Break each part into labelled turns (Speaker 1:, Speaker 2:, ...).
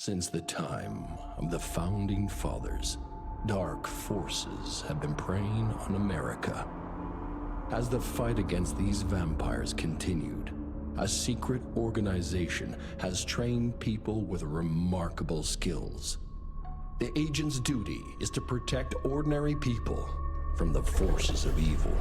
Speaker 1: Since the time of the Founding Fathers, dark forces have been preying on America. As the fight against these vampires continued, a secret organization has trained people with remarkable skills. The agent's duty is to protect ordinary people from the forces of evil.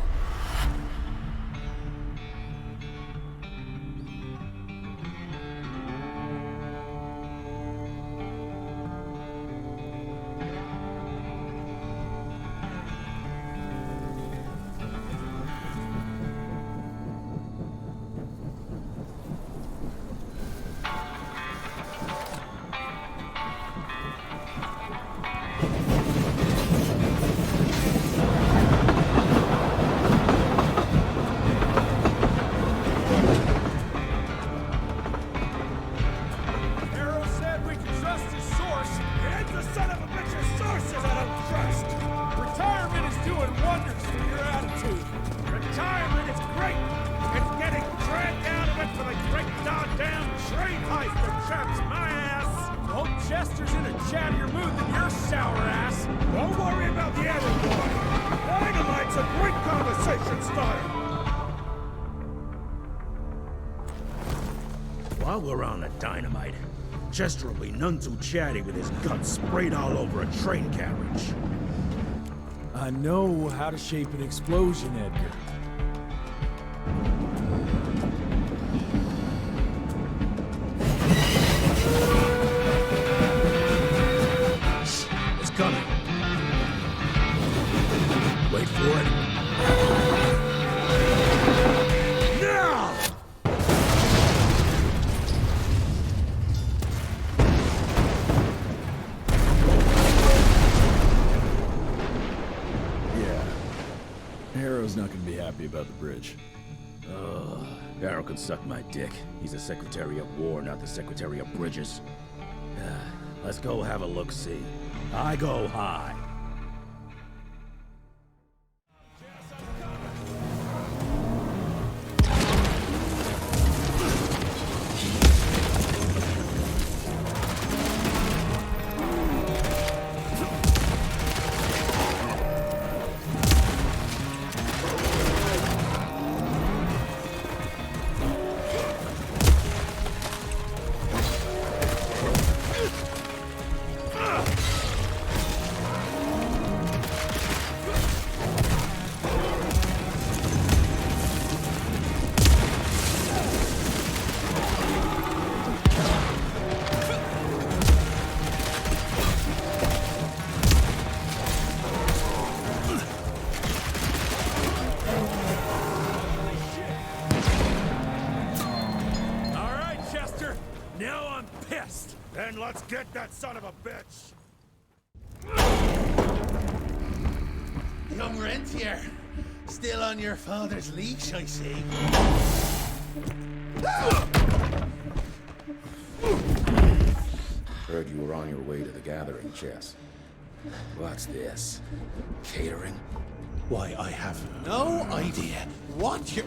Speaker 2: While we're on the dynamite, Chester will be none too chatty with his guts sprayed all over a train carriage.
Speaker 3: I know how to shape an explosion, Edgar.
Speaker 2: It's coming. Wait for it. Now!
Speaker 3: Harrow's not gonna be happy about the bridge.
Speaker 2: Gowrow can suck my dick. He's the Secretary of War, not the Secretary of Bridges. Let's go have a look-see. I go high. Then let's get that son of a bitch!
Speaker 4: Young Rentier, still on your father's leash, I see.
Speaker 2: Heard you were on your way to the gathering, Chess. What's this? Catering?
Speaker 4: Why, I have no idea what you're...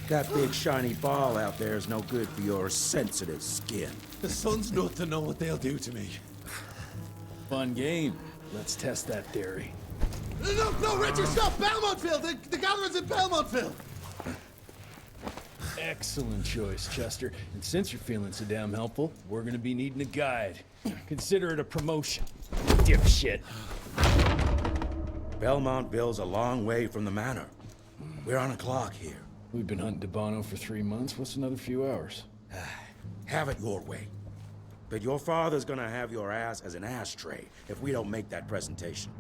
Speaker 2: That big shiny ball out there is no good for your sensitive skin.
Speaker 4: The sun's not to know what they'll do to me.
Speaker 3: Fun game. Let's test that theory.
Speaker 4: No, Richard, stop! Belmontville! The gathering's in Belmontville!
Speaker 3: Excellent choice, Chester. And since you're feeling so damn helpful, we're gonna be needing a guide. Consider it a promotion. Dipshit.
Speaker 2: Belmontville's a long way from the manor. We're on a clock here.
Speaker 3: We've been hunting Debano for 3 months. What's another few hours?
Speaker 2: Have it your way. But your father's gonna have your ass as an ashtray if we don't make that presentation.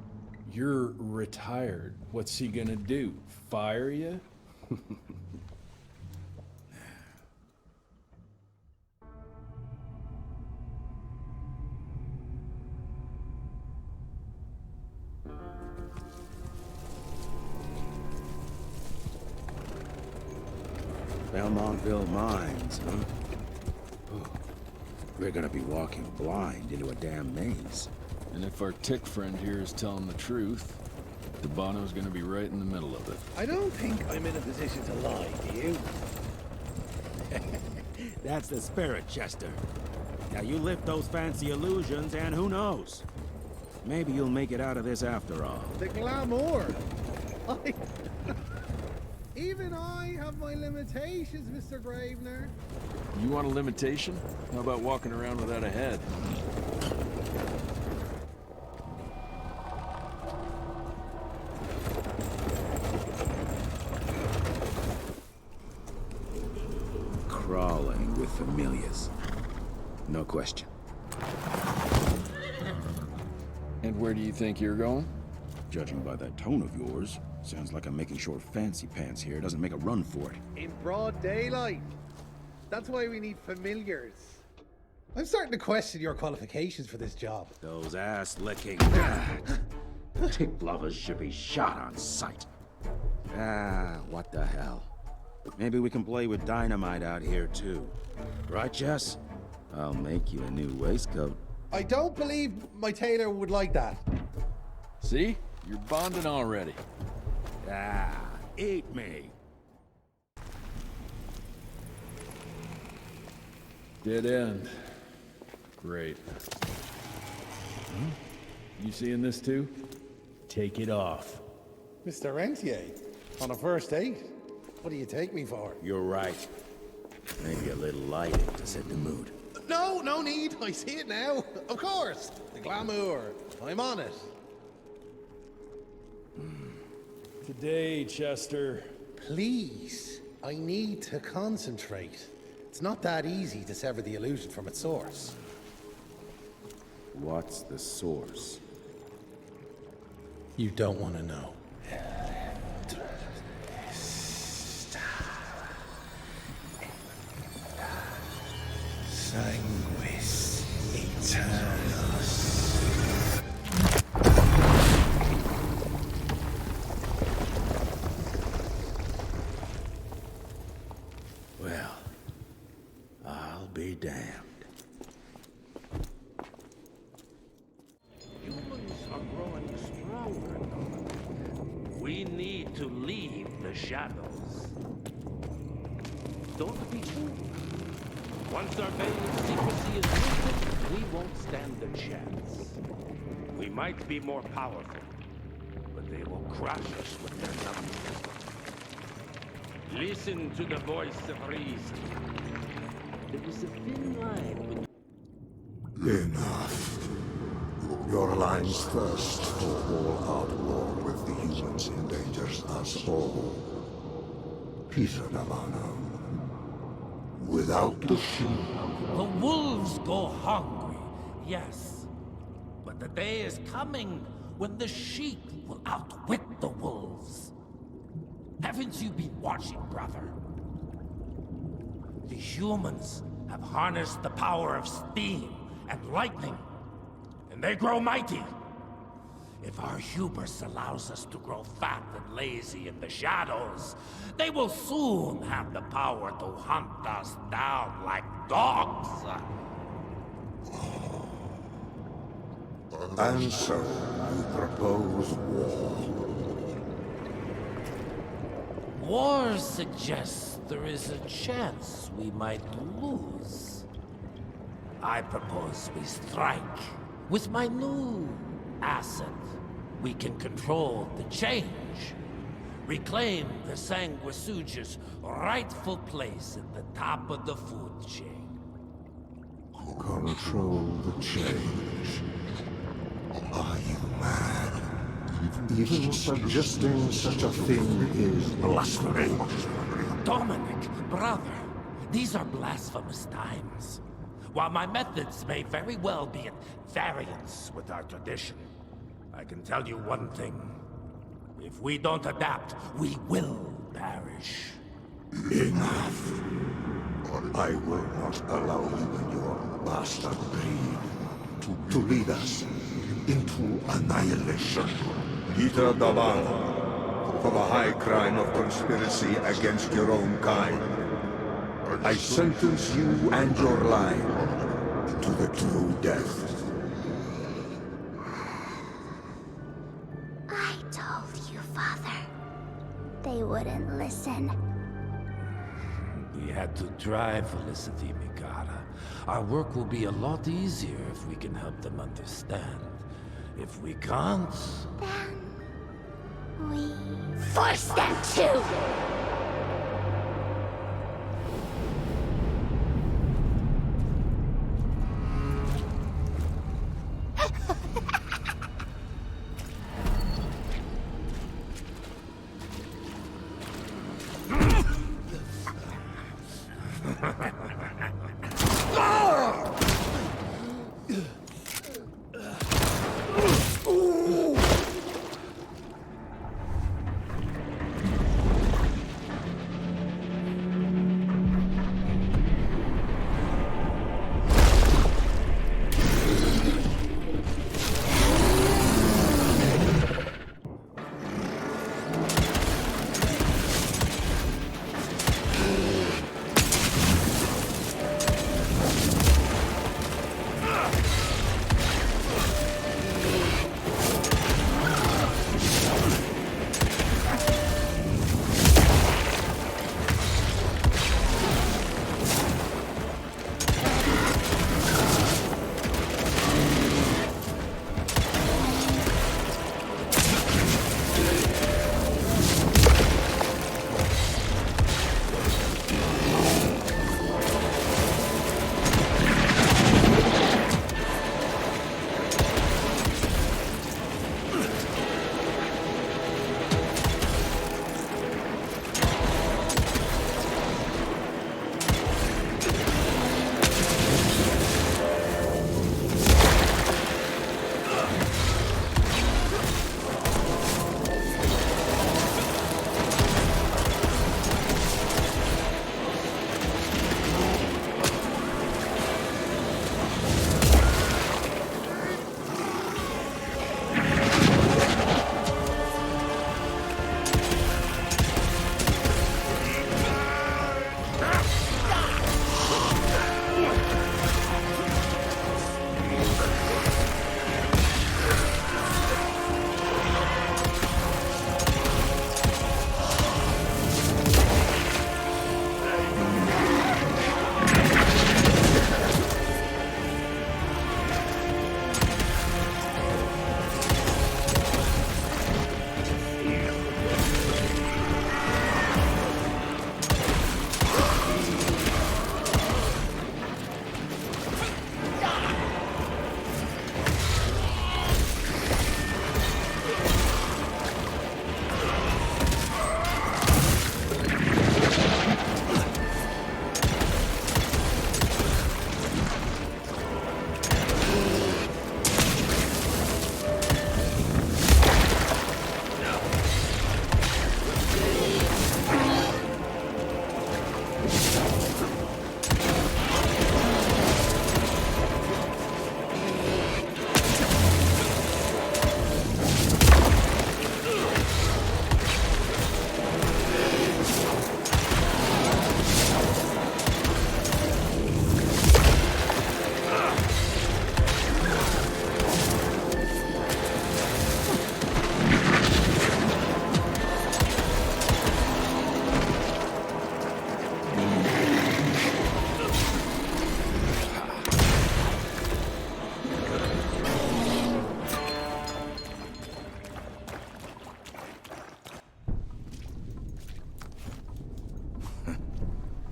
Speaker 3: You're retired. What's he gonna do? Fire you?
Speaker 2: Belmontville Mines, huh? Oh, we're gonna be walking blind into a damn maze.
Speaker 3: And if our tick friend here is telling the truth, Debano's gonna be right in the middle of it.
Speaker 4: I don't think I'm in a position to lie, do you?
Speaker 2: That's the spirit, Chester. Now you lift those fancy illusions, and who knows? Maybe you'll make it out of this after all.
Speaker 5: The glamour! Even I have my limitations, Mr. Gravener.
Speaker 3: You want a limitation? How about walking around without a head?
Speaker 2: Crawling with familiars. No question.
Speaker 3: And where do you think you're going?
Speaker 2: Judging by that tone of yours, sounds like I'm making short fancy pants here. Doesn't make a run for it.
Speaker 5: In broad daylight. That's why we need familiars. I'm starting to question your qualifications for this job.
Speaker 2: Those ass-licking tick lovers should be shot on sight. What the hell? Maybe we can play with dynamite out here, too. Right, Jess? I'll make you a new waistcoat.
Speaker 5: I don't believe my tailor would like that.
Speaker 3: See? You're bonding already.
Speaker 2: Eat me.
Speaker 3: Dead end. Great. You seeing this too? Take it off.
Speaker 5: Mr. Rentier, on a first date? What do you take me for?
Speaker 2: You're right. Maybe a little lighting to set the mood.
Speaker 5: No, no need. I see it now. Of course. The glamour. I'm on it.
Speaker 3: Today, Chester.
Speaker 5: Please, I need to concentrate. It's not that easy to sever the illusion from its source.
Speaker 2: What's the source?
Speaker 5: You don't want to know. Sanguis Eternus.
Speaker 2: Well, I'll be damned.
Speaker 6: Humans are growing stronger. We need to leave the shadows. Don't be fooled. Once our veil of secrecy is lifted, we won't stand a chance. We might be more powerful, but they will crush us with their numbers. Listen to the voice of reason. There is a thin line between...
Speaker 7: Enough. Your line's thirst for all-out war with the humans endangers us all. Peter Navana. Without the sheep.
Speaker 6: The wolves go hungry, yes. But the day is coming when the sheep will outwit the wolves. Haven't you been watching, brother? The humans have harnessed the power of steam and lightning, and they grow mighty. If our hubris allows us to grow fat and lazy in the shadows, they will soon have the power to hunt us down like dogs.
Speaker 7: And so, you propose war.
Speaker 6: War suggests there is a chance we might lose. I propose we strike. With my new asset, we can control the change. Reclaim the Sanguisuge's rightful place at the top of the food chain.
Speaker 7: Control the change. Are you mad? Even suggesting such a thing is blasphemy.
Speaker 6: Dominic, brother, these are blasphemous times. While my methods may very well be at variance with our tradition, I can tell you one thing. If we don't adapt, we will perish.
Speaker 7: Enough. I will not allow you and your bastard breed to lead us into annihilation. Peter Davan, for the high crime of conspiracy against your own kind, I sentence you and your line to the true death.
Speaker 8: I told you, Father. They wouldn't listen.
Speaker 6: we had to try, Felicity Mikata. Our work will be a lot easier if we can help them understand. If we can't...
Speaker 8: Then... we... force them to!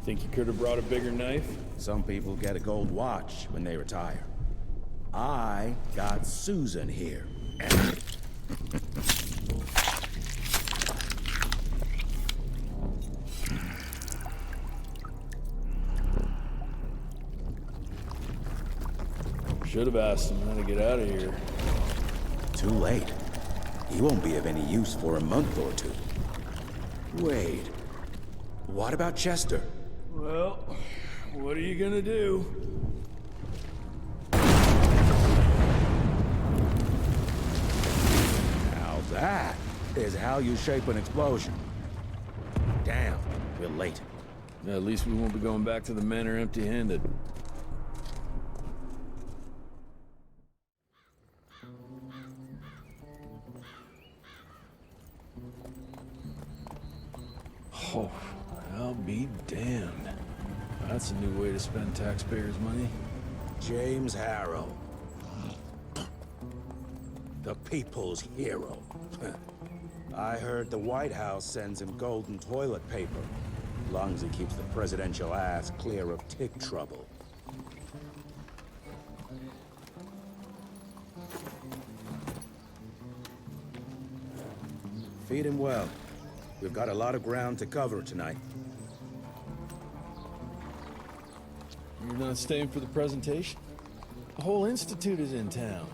Speaker 3: Think you could have brought a bigger knife?
Speaker 2: Some people get a gold watch when they retire. I got Susan here.
Speaker 3: Should have asked him how to get out of here.
Speaker 2: Too late. He won't be of any use for a month or two. Wait. What about Chester?
Speaker 3: Well, what are you gonna do?
Speaker 2: Now that is how you shape an explosion. Damn, we're late.
Speaker 3: Yeah, at least we won't be going back to the manor empty-handed. Oh, I'll be damned. That's a new way to spend taxpayers' money.
Speaker 2: James Harrow. The people's hero. I heard the White House sends him golden toilet paper. As long as he keeps the presidential ass clear of tick trouble. Feed him well. We've got a lot of ground to cover tonight.
Speaker 3: You're not staying for the presentation? The whole institute is in town.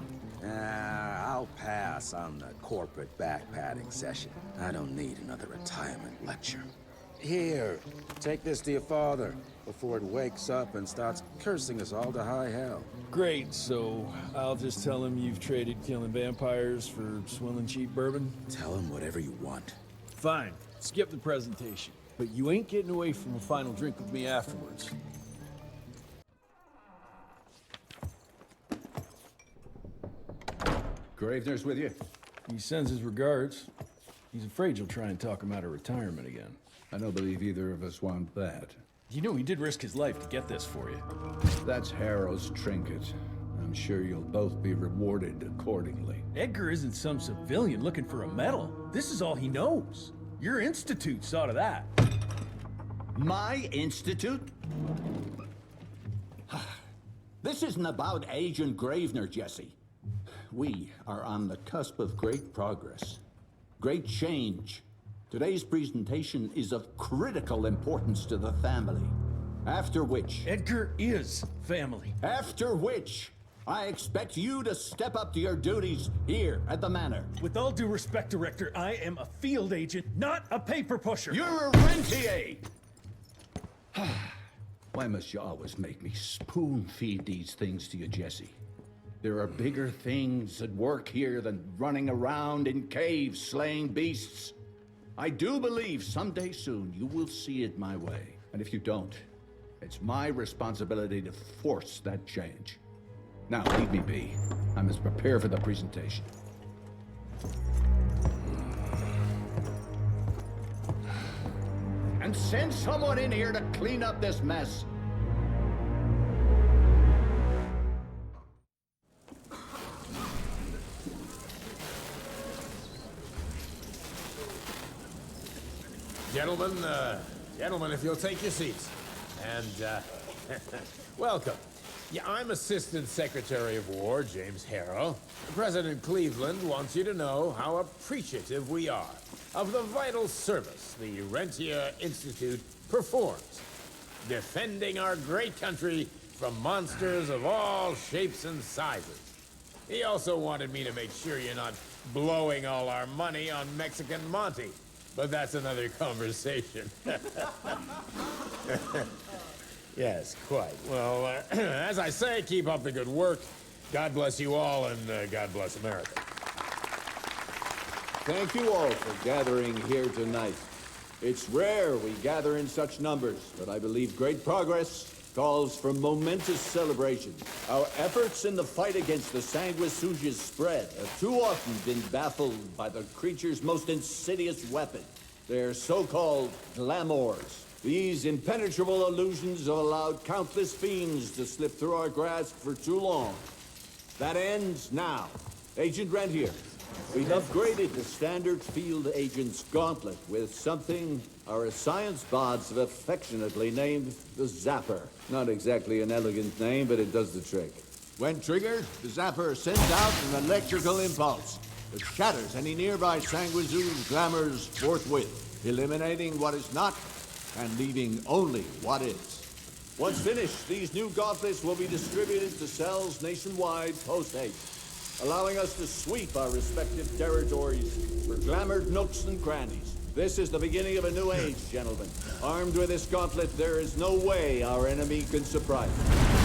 Speaker 2: I'll pass on the corporate backpatting session. I don't need another retirement lecture. Here, take this to your father before it wakes up and starts cursing us all to high hell.
Speaker 3: Great, so I'll just tell him you've traded killing vampires for swilling cheap bourbon?
Speaker 2: Tell him whatever you want.
Speaker 3: Fine, skip the presentation. But you ain't getting away from a final drink with me afterwards.
Speaker 9: Gravener's with you?
Speaker 3: He sends his regards. He's afraid you'll try and talk him out of retirement again.
Speaker 9: I don't believe either of us want that.
Speaker 3: You know he did risk his life to get this for you.
Speaker 9: That's Harrow's trinket. I'm sure you'll both be rewarded accordingly.
Speaker 3: Edgar isn't some civilian looking for a medal. This is all he knows. Your institute saw to that.
Speaker 10: My institute? This isn't about Agent Gravener, Jesse. We are on the cusp of great progress, great change. Today's presentation is of critical importance to the family. After which...
Speaker 3: Edgar is family.
Speaker 10: After which, I expect you to step up to your duties here at the manor.
Speaker 3: With all due respect, Director, I am a field agent, not a paper pusher.
Speaker 10: You're a rentier!
Speaker 9: Why must you always make me spoon-feed these things to you, Jesse? There are bigger things at work here than running around in caves slaying beasts. I do believe someday soon you will see it my way. And if you don't, it's my responsibility to force that change. Now, leave me be. I must prepare for the presentation.
Speaker 10: And send someone in here to clean up this mess.
Speaker 6: Gentlemen, if you'll take your seats. And, welcome. Yeah, I'm Assistant Secretary of War, James Harrow. President Cleveland wants you to know how appreciative we are of the vital service the Rentier Institute performs, defending our great country from monsters of all shapes and sizes. He also wanted me to make sure you're not blowing all our money on Mexican Monty. But that's another conversation. Yes, quite. Well, as I say, keep up the good work. God bless you all, and God bless America.
Speaker 11: Thank you all for gathering here tonight. It's rare we gather in such numbers, but I believe great progress calls for momentous celebration. Our efforts in the fight against the Sanguisuge's spread have too often been baffled by the creature's most insidious weapon, their so-called glamours. These impenetrable illusions have allowed countless fiends to slip through our grasp for too long. That ends now. Agent Rentier, we've upgraded the standard field agent's gauntlet with something our science bots have affectionately named the Zapper. Not exactly an elegant name, but it does the trick. When triggered, the Zapper sends out an electrical impulse that shatters any nearby Sanguisuge glamours forthwith, eliminating what is not and leaving only what is. Once finished, these new gauntlets will be distributed to cells nationwide post-haste, allowing us to sweep our respective territories for glamoured nooks and crannies. This is the beginning of a new age, gentlemen. Armed with this gauntlet, there is no way our enemy can surprise us.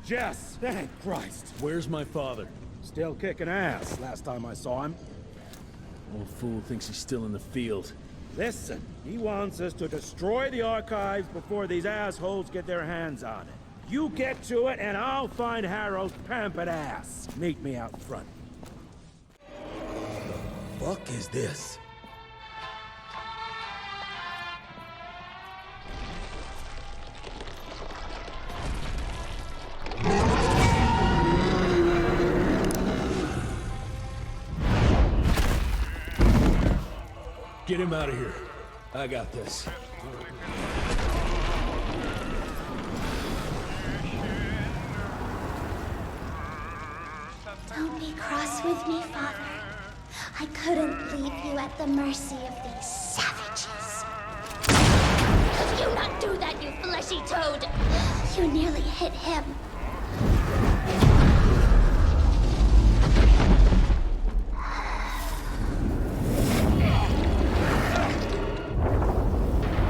Speaker 2: Jess! Thank Christ!
Speaker 3: Where's my father?
Speaker 2: Still kicking ass, last time I saw him.
Speaker 3: Old fool thinks he's still in the field.
Speaker 2: Listen, he wants us to destroy the archives before these assholes get their hands on it. You get to it, and I'll find Harrow's pampered ass. Meet me out front. The fuck is this?
Speaker 3: Get him out of here. I got this.
Speaker 8: Don't be cross with me, Father. I couldn't leave you at the mercy of these savages. Could you not do that, you fleshy toad? You nearly hit him.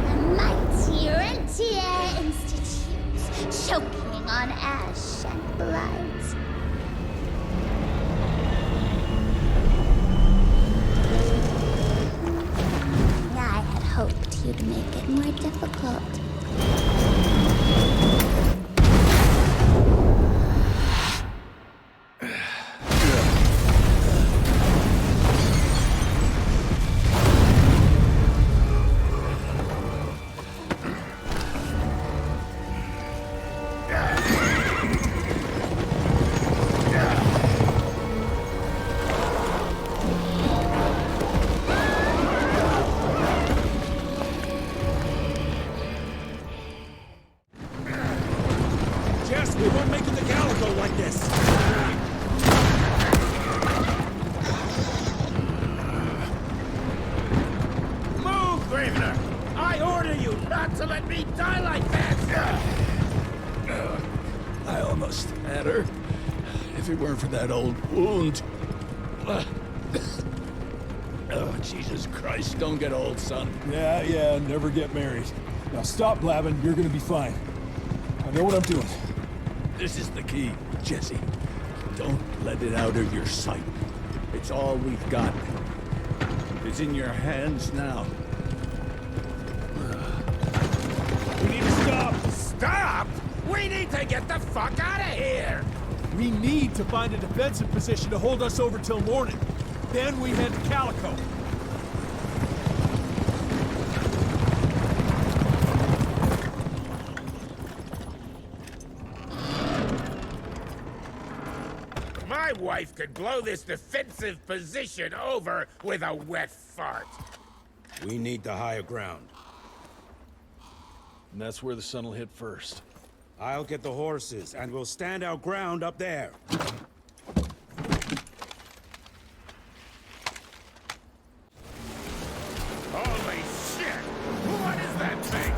Speaker 8: The mighty Rentier Institute, choking on ash and blood. Hoped you'd make it more difficult.
Speaker 9: For that old wound. Oh, Jesus Christ, don't get old, son.
Speaker 3: Yeah, never get married. Now stop blabbing, you're gonna be fine. I know what I'm doing.
Speaker 9: This is the key, Jesse. Don't let it out of your sight. It's all we've got. It's in your hands now.
Speaker 2: We need to stop! Stop?! We need to get the fuck out of here!
Speaker 3: We need to find a defensive position to hold us over till morning. Then we head to Calico.
Speaker 2: My wife could blow this defensive position over with a wet fart. We need the higher ground.
Speaker 3: And that's where the sun will hit first.
Speaker 2: I'll get the horses, and we'll stand our ground up there. Holy shit! What is that thing?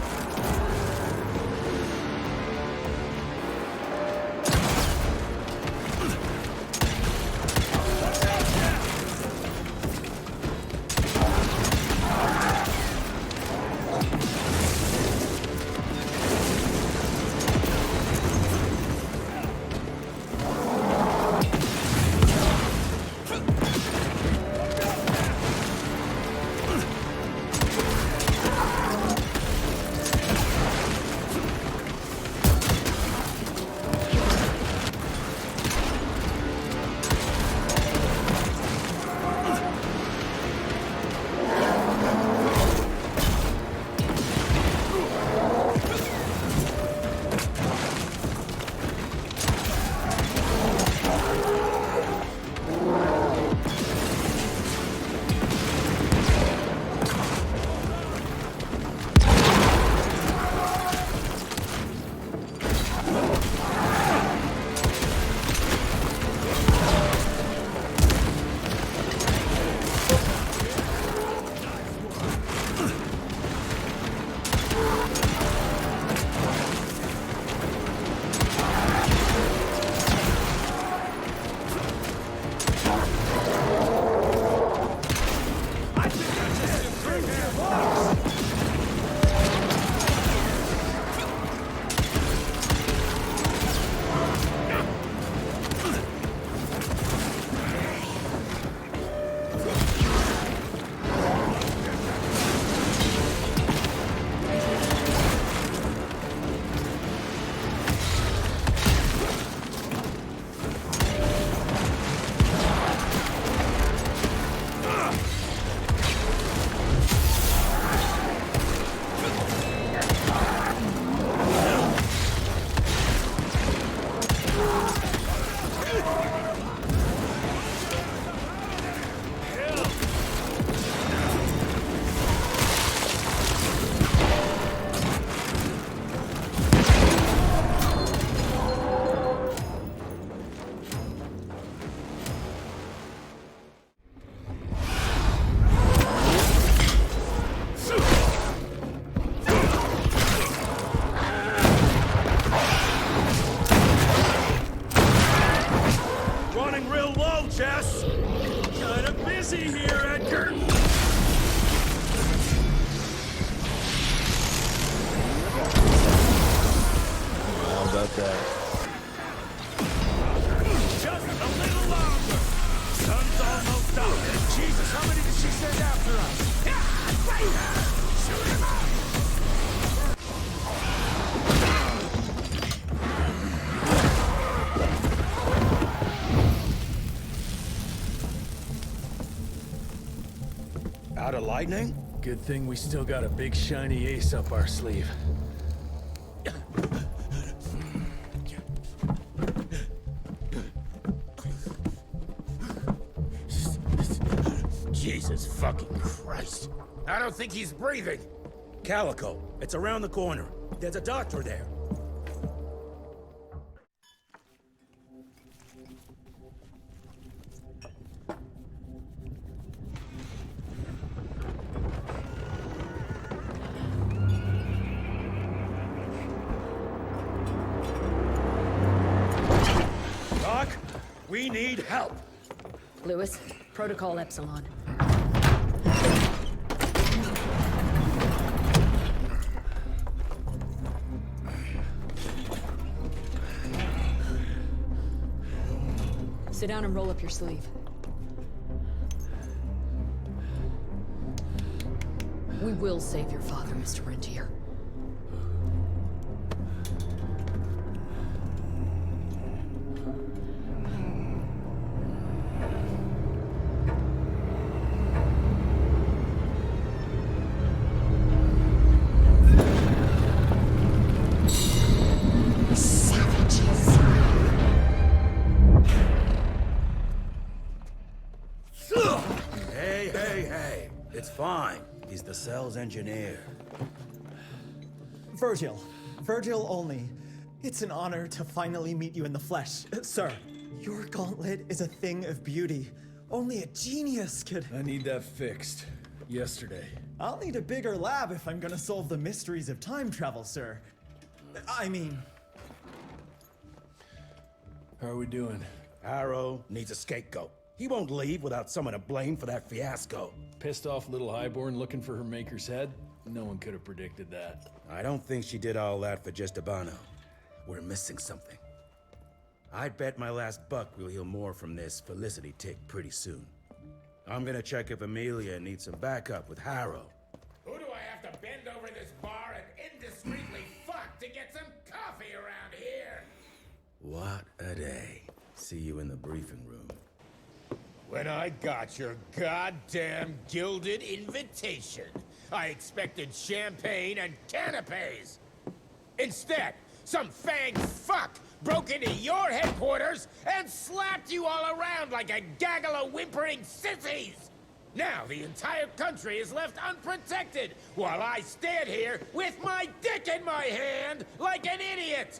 Speaker 3: Jesse here, Edgar! How about that?
Speaker 12: Just a little longer! Sun's almost up! Jesus, how many did she send after us? Yeah, right there! Shoot him up!
Speaker 2: Out of lightning?
Speaker 3: Good thing we still got a big shiny ace up our sleeve.
Speaker 2: Jesus fucking Christ. I don't think he's breathing. Calico, it's around the corner. There's a doctor there. Doc, we need help.
Speaker 13: Lewis, Protocol Epsilon. Sit down and roll up your sleeve. We will save your father, Mr. Rentier.
Speaker 2: Hey. It's fine. He's the cell's engineer.
Speaker 14: Virgil. Virgil only. It's an honor to finally meet you in the flesh. Sir, your gauntlet is a thing of beauty. Only a genius could...
Speaker 3: I need that fixed. Yesterday.
Speaker 14: I'll need a bigger lab if I'm gonna solve the mysteries of time travel, sir. I mean...
Speaker 3: How are we doing?
Speaker 2: Arrow needs a scapegoat. He won't leave without someone to blame for that fiasco.
Speaker 3: Pissed off little Highborn looking for her maker's head? No one could have predicted that.
Speaker 2: I don't think she did all that for just Abano. We're missing something. I'd bet my last buck we'll hear more from this Felicity tick pretty soon. I'm gonna check if Amelia needs some backup with Harrow.
Speaker 6: Who do I have to bend over this bar and indiscreetly fuck to get some coffee around here?
Speaker 2: What a day. See you in the briefing room.
Speaker 6: When I got your goddamn gilded invitation, I expected champagne and canapes. Instead, some fanged fuck broke into your headquarters and slapped you all around like a gaggle of whimpering sissies. Now the entire country is left unprotected while I stand here with my dick in my hand like an idiot.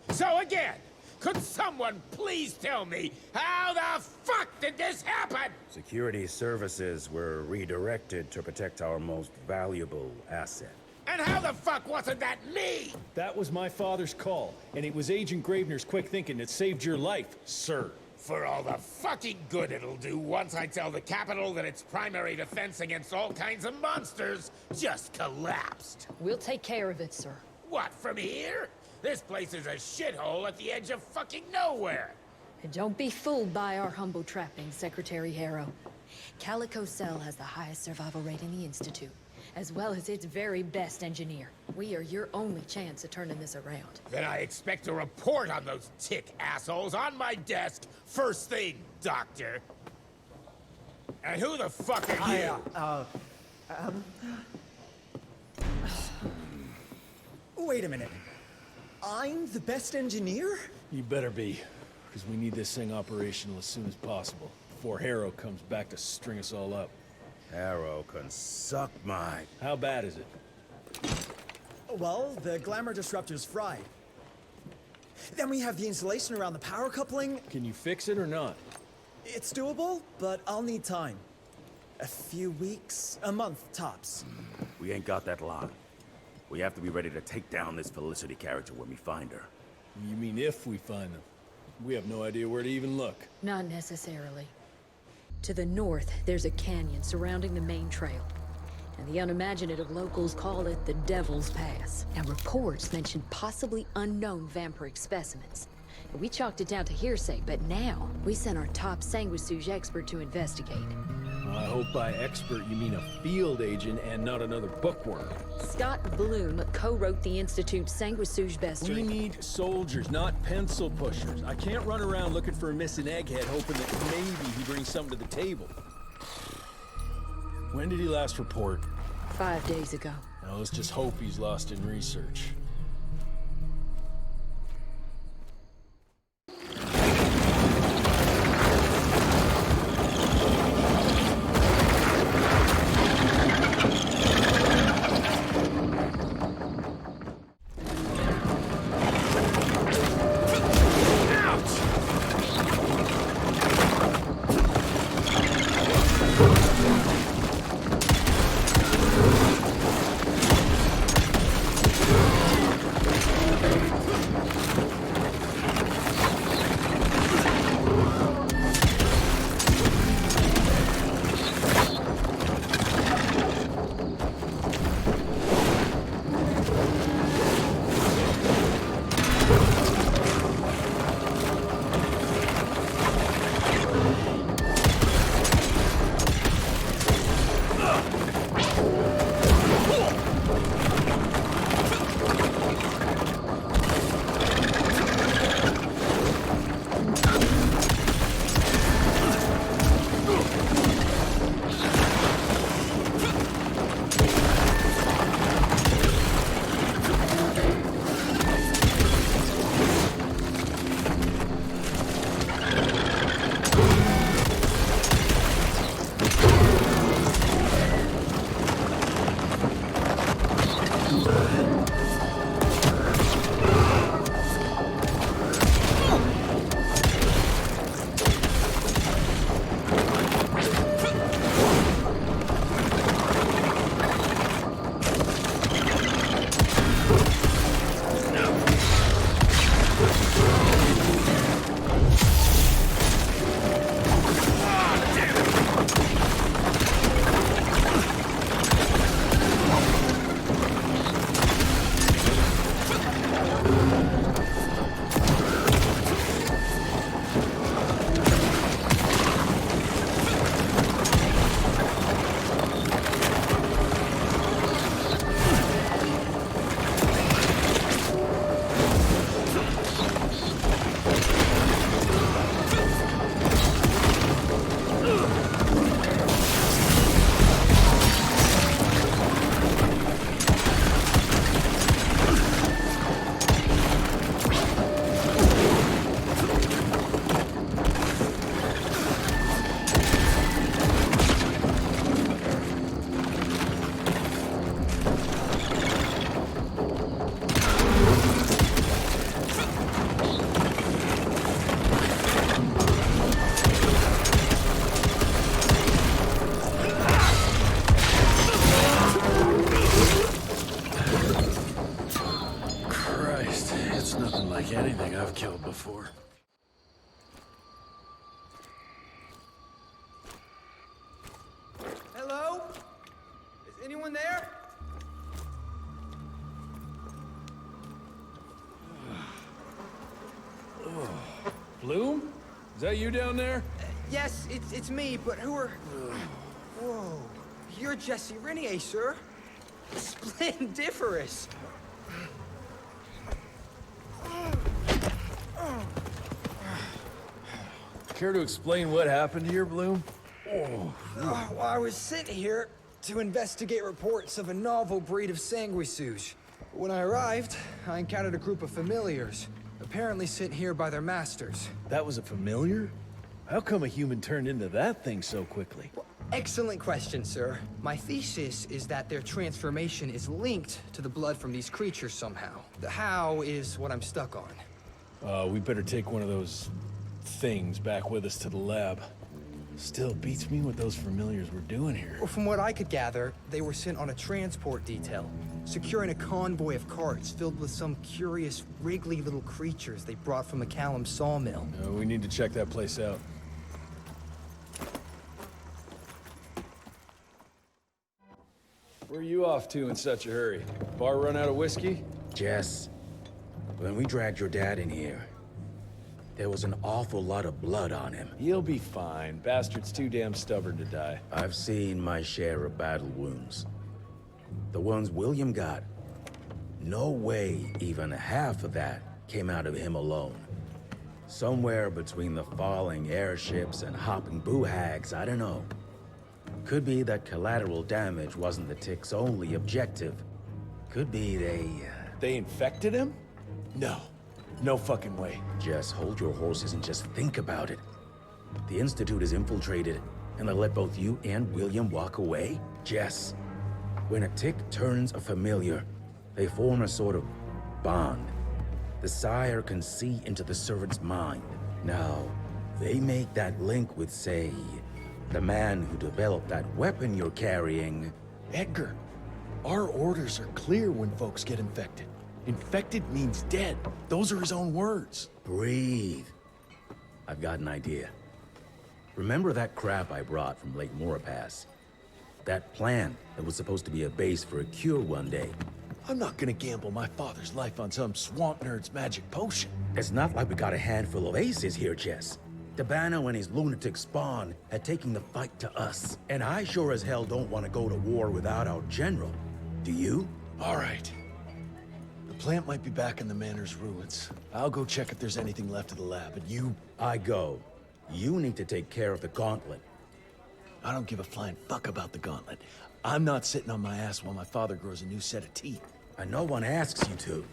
Speaker 6: So again, could someone please tell me how the fuck did this happen?
Speaker 2: Security services were redirected to protect our most valuable asset.
Speaker 6: And how the fuck wasn't that me?
Speaker 3: That was my father's call, and it was Agent Gravener's quick thinking that saved your life, sir.
Speaker 6: For all the fucking good it'll do once I tell the Capitol that its primary defense against all kinds of monsters just collapsed.
Speaker 13: We'll take care of it, sir.
Speaker 6: What, from here? This place is a shithole at the edge of fucking nowhere.
Speaker 13: And don't be fooled by our humble trappings, Secretary Harrow. Calico Cell has the highest survival rate in the Institute, as well as its very best engineer. We are your only chance at turning this around.
Speaker 6: Then I expect a report on those tick assholes on my desk first thing, Doctor. And who the fuck are you?
Speaker 14: Wait a minute. I'm the best engineer?
Speaker 3: You better be, because we need this thing operational as soon as possible, before Harrow comes back to string us all up.
Speaker 2: Harrow can suck my...
Speaker 3: How bad is it?
Speaker 14: Well, the glamour disruptor's fried. Then we have the insulation around the power coupling.
Speaker 3: Can you fix it or not?
Speaker 14: It's doable, but I'll need time. A few weeks, a month tops.
Speaker 2: We ain't got that long. We have to be ready to take down this Felicity character when we find her.
Speaker 3: You mean if we find them? We have no idea where to even look.
Speaker 13: Not necessarily. To the north, there's a canyon surrounding the main trail. And the unimaginative locals call it the Devil's Pass. Now, reports mention possibly unknown vampiric specimens. We chalked it down to hearsay, but now we sent our top Sanguisuge expert to investigate.
Speaker 3: I hope by expert you mean a field agent and not another bookworm.
Speaker 13: Scott Bloom co-wrote the Institute's Sanguisuge bestiary.
Speaker 3: We need soldiers, not pencil pushers. I can't run around looking for a missing egghead hoping that maybe he brings something to the table. When did he last report?
Speaker 13: 5 days ago.
Speaker 3: Now let's just hope he's lost in research. Killed before.
Speaker 15: Hello? Is anyone there?
Speaker 3: Bloom? Is that you down there?
Speaker 15: Yes, it's me, but who are... Whoa. You're Jesse Rentier, sir. Splendiferous.
Speaker 3: Care to explain what happened here, Bloom?
Speaker 15: Well, I was sent here to investigate reports of a novel breed of Sanguisuge. When I arrived, I encountered a group of familiars, apparently sent here by their masters.
Speaker 3: That was a familiar? How come a human turned into that thing so quickly?
Speaker 15: Well, excellent question, sir. My thesis is that their transformation is linked to the blood from these creatures somehow. The how is what I'm stuck on.
Speaker 3: We better take one of those things back with us to the lab. Still beats me what those familiars were doing here.
Speaker 15: Well, from what I could gather, they were sent on a transport detail, securing a convoy of carts filled with some curious, wriggly little creatures they brought from McCallum's sawmill.
Speaker 3: We need to check that place out. Where are you off to in such a hurry? Bar run out of whiskey?
Speaker 2: Jess, when we dragged your dad in here, there was an awful lot of blood on him.
Speaker 3: He'll be fine. Bastard's too damn stubborn to die.
Speaker 2: I've seen my share of battle wounds. The ones William got. No way even half of that came out of him alone. Somewhere between the falling airships and hopping boo-hags, I don't know. Could be that collateral damage wasn't the Tick's only objective. Could be
Speaker 3: They infected him? No. No fucking way.
Speaker 2: Just hold your horses and just think about it. The Institute is infiltrated, and they let both you and William walk away? Jess, when a Tick turns a familiar, they form a sort of bond. The sire can see into the servant's mind. Now, they make that link with, say, the man who developed that weapon you're carrying.
Speaker 3: Edgar, our orders are clear when folks get infected. Infected means dead. Those are his own words.
Speaker 2: Breathe. I've got an idea. Remember that crap I brought from Lake Morapass? That plant that was supposed to be a base for a cure one day.
Speaker 3: I'm not gonna gamble my father's life on some swamp nerd's magic potion.
Speaker 2: It's not like we got a handful of aces here, Jess. Dabano and his lunatic spawn had taken the fight to us. And I sure as hell don't want to go to war without our general. Do you?
Speaker 3: All right. The plant might be back in the manor's ruins. I'll go check if there's anything left of the lab, and you...
Speaker 2: I go. You need to take care of the gauntlet.
Speaker 3: I don't give a flying fuck about the gauntlet. I'm not sitting on my ass while my father grows a new set of teeth.
Speaker 2: And no one asks you to.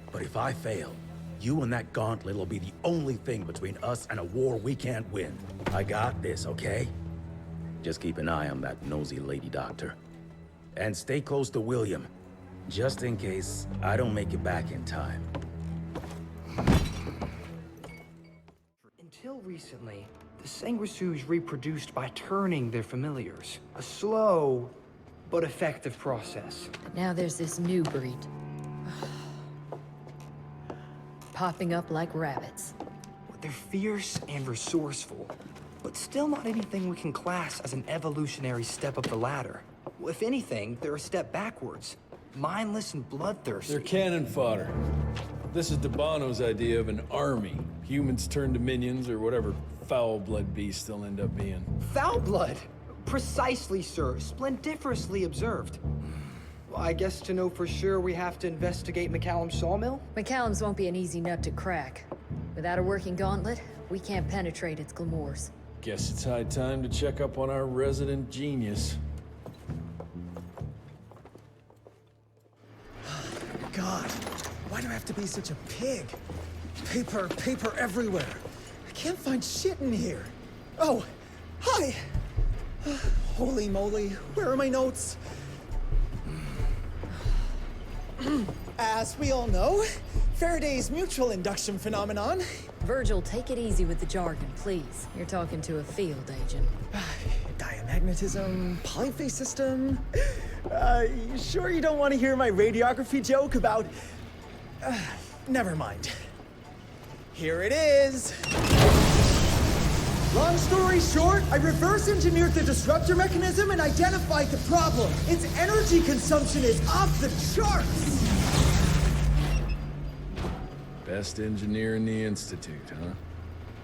Speaker 2: But if I fail, you and that gauntlet will be the only thing between us and a war we can't win. I got this, okay? Just keep an eye on that nosy lady doctor. And stay close to William, just in case I don't make it back in time.
Speaker 15: Until recently, the Sanguisuge reproduced by turning their familiars. A slow, but effective process.
Speaker 13: But now there's this new breed. Popping up like rabbits.
Speaker 15: They're fierce and resourceful, but still not anything we can class as an evolutionary step up the ladder. If anything, they're a step backwards. Mindless and bloodthirsty.
Speaker 3: They're cannon fodder. This is Dabano's idea of an army. Humans turn to minions or whatever foul blood beasts they'll end up being.
Speaker 15: Foul blood? Precisely, sir. Splendiferously observed. Well, I guess to know for sure we have to investigate McCallum's sawmill?
Speaker 13: McCallum's won't be an easy nut to crack. Without a working gauntlet, we can't penetrate its glamours.
Speaker 3: Guess it's high time to check up on our resident genius.
Speaker 14: God, why do I have to be such a pig? Paper everywhere. I can't find shit in here. Oh, hi! Holy moly, where are my notes? As we all know, Faraday's mutual induction phenomenon.
Speaker 13: Virgil, take it easy with the jargon, please. You're talking to a field agent.
Speaker 14: Diamagnetism, polyphase system. You sure you don't want to hear my radiography joke about... never mind. Here it is. Long story short, I reverse engineered the disruptor mechanism and identified the problem. Its energy consumption is off the charts.
Speaker 3: Best engineer in the Institute, huh?